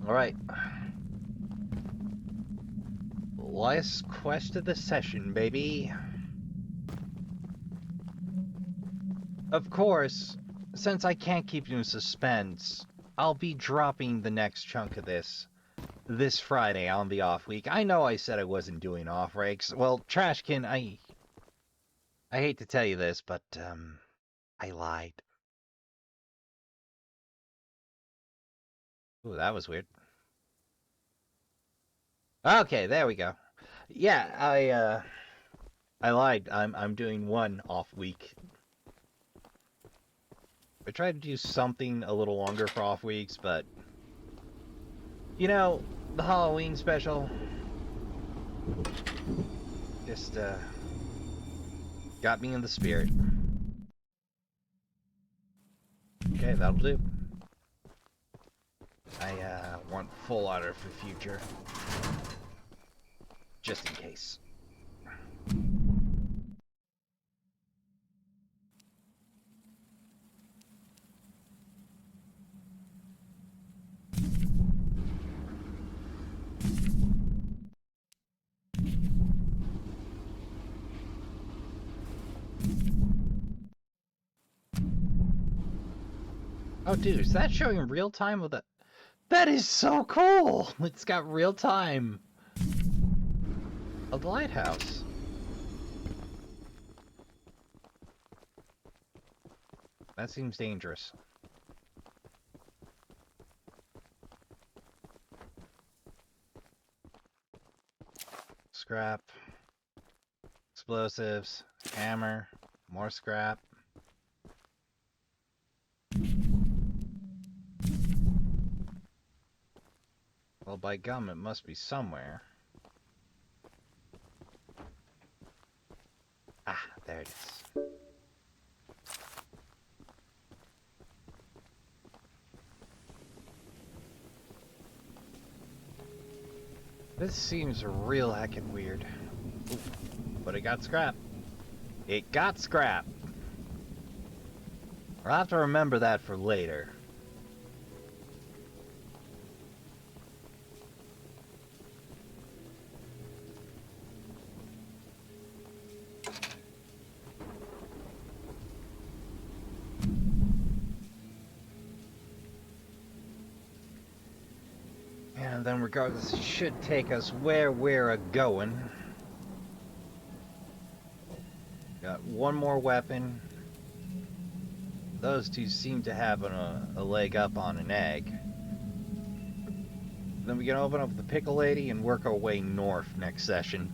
Alright. Last quest of the session, baby. Of course, since I can't keep you in suspense, I'll be dropping the next chunk of this Friday on the off week. I know I said I wasn't doing off breaks. Well, Trashkin, I hate to tell you this, but I lied. Ooh, that was weird. Okay, there we go. Yeah, I lied. I'm doing one off week. I tried to do something a little longer for off weeks, but you know, the Halloween special just got me in the spirit. Okay, that'll do. I want full order for future, just in case. Oh, dude, is that showing real time with the... That is so cool! It's got real time of the lighthouse. That seems dangerous. Scrap. Explosives. Hammer. More scrap. Well, by gum, it must be somewhere. Ah, there it is. This seems real heckin' weird. Ooh, but it got scrap. It got scrap. I'll have to remember that for later. And then regardless, it should take us where we're going. Got one more weapon. Those two seem to have a leg up on an egg. Then we can open up the Pickle Lady and work our way north next session.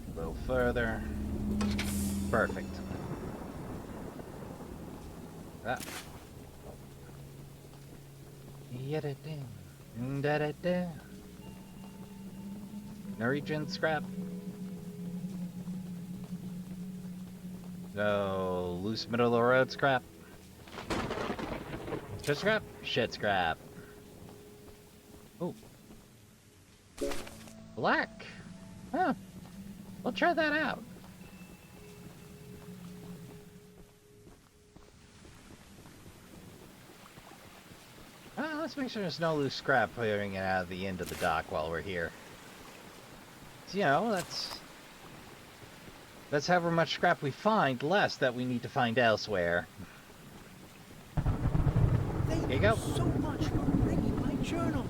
A little further. Perfect. Ah. Da-da-da. Norwegian scrap. No, loose middle of the road scrap. Just scrap? Shit scrap. Oh. Black. Huh. We'll try that out. Let's make sure there's no loose scrap putting it out of the end of the dock while we're here. So, you know, that's however much scrap we find, less that we need to find elsewhere. Thank Here you go. so much for bringing my journal.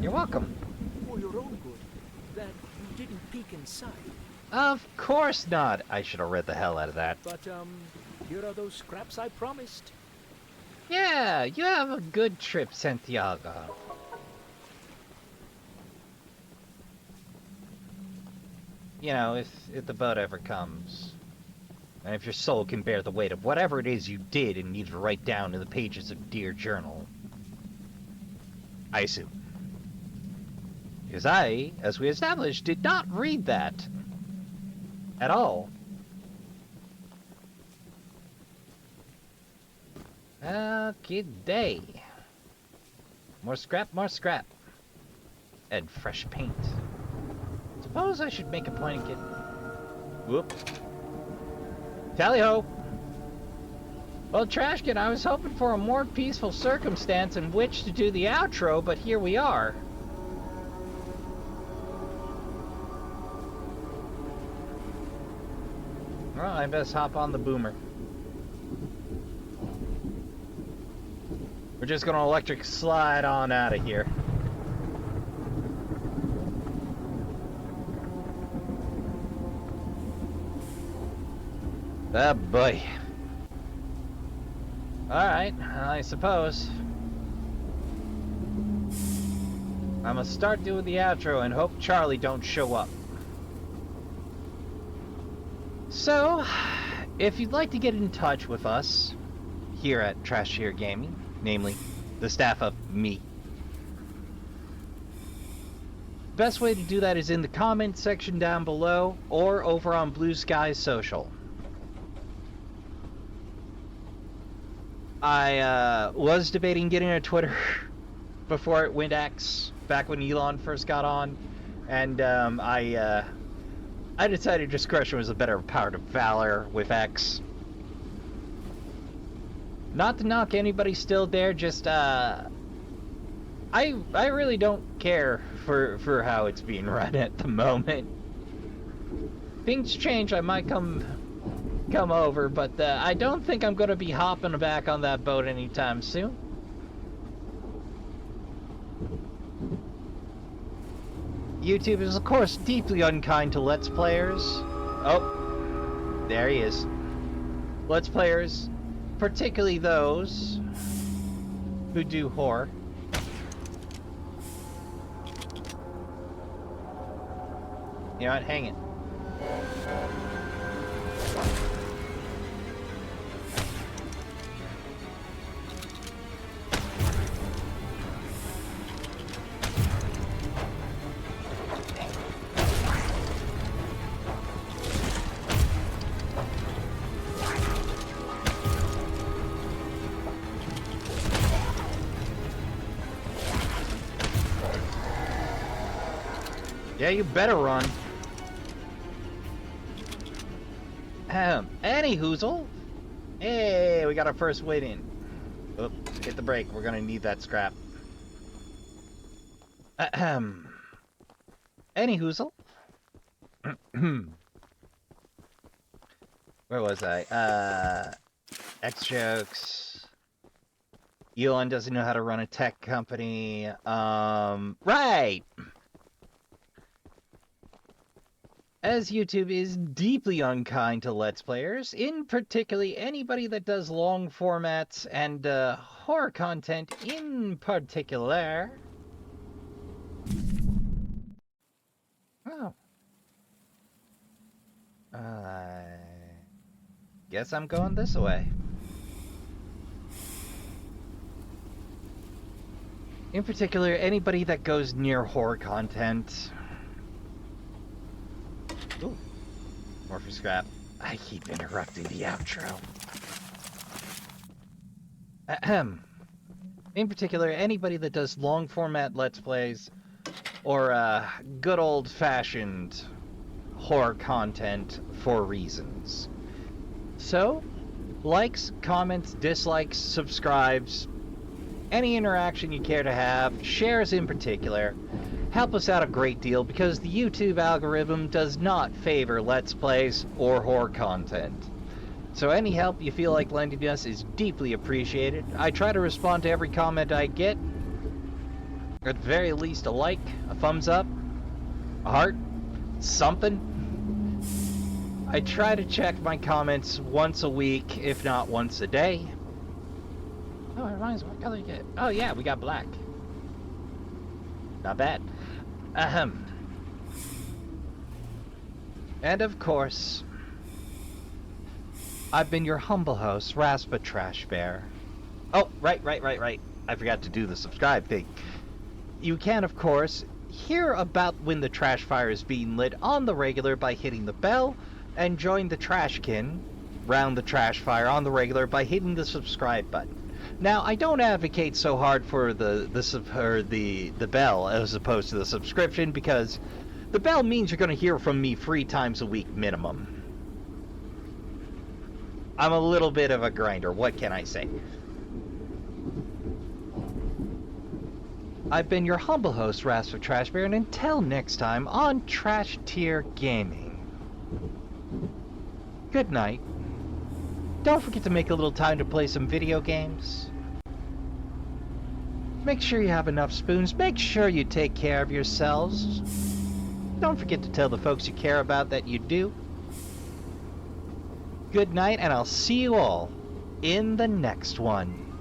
You're welcome. For your own good, that you didn't peek inside. Of course not. I should have read the hell out of that. But, here are those scraps I promised. Yeah, you have a good trip, Santiago. You know, if the boat ever comes, and if your soul can bear the weight of whatever it is you did and need to write down in the pages of Dear Journal. I assume. Because I, as we established, did not read that. At all. Okay, day. More scrap, more scrap. And fresh paint. Suppose I should make a point and get... Whoop. Tally-ho! Well, Trashkin, I was hoping for a more peaceful circumstance in which to do the outro, but here we are. Well, I best hop on the boomer. We're just gonna electric slide on out of here. Ah, boy. Alright, I suppose. I'm gonna start doing the outro and hope Charlie don't show up. So, if you'd like to get in touch with us here at Trashkin Gaming, namely the staff of me, best way to do that is in the comment section down below or over on Blue Sky Social. I was debating getting a Twitter before it went X, back when Elon first got on, and I decided discretion was a better part of valor with X. Not to knock anybody still there, just I really don't care for how it's being run at the moment. Things change, I might come over, but I don't think I'm gonna be hopping back on that boat anytime soon. YouTube is of course deeply unkind to Let's Players. Oh, there he is. Let's Players, particularly those who do horror. You know what? Hang it. Yeah, you better run. Any hoozle. Hey, we got our first win in. Oh, hit the brake. We're gonna need that scrap. Any hoozle. Where was I? X-Jokes. Elon doesn't know how to run a tech company. Right! As YouTube is deeply unkind to Let's Players, in particularly anybody that does long formats and horror content in particular. Oh. I guess I'm going this way. In particular, anybody that goes near horror content. Ooh. More for scrap. I keep interrupting the outro. In particular, anybody that does long format Let's Plays or good old-fashioned horror content for reasons. So, likes, comments, dislikes, subscribes, any interaction you care to have, shares in particular, help us out a great deal because the YouTube algorithm does not favor Let's Plays or horror content. So any help you feel like lending us is deeply appreciated. I try to respond to every comment I get. At the very least, a like, a thumbs up, a heart, something. I try to check my comments once a week, if not once a day. Oh, it reminds me, what color you get? Oh yeah, we got black. Not bad. And of course, I've been your humble host, Raspa Trash Bear. Oh, right. I forgot to do the subscribe thing. You can, of course, hear about when the trash fire is being lit on the regular by hitting the bell, and join the Trashkin round the trash fire on the regular by hitting the subscribe button. Now, I don't advocate so hard for the bell as opposed to the subscription, because the bell means you're going to hear from me 3 times a week minimum. I'm a little bit of a grinder, what can I say? I've been your humble host, Rasp of Trash Bear, and until next time on Trash Tier Gaming. Good night. Don't forget to make a little time to play some video games. Make sure you have enough spoons. Make sure you take care of yourselves. Don't forget to tell the folks you care about that you do. Good night, and I'll see you all in the next one.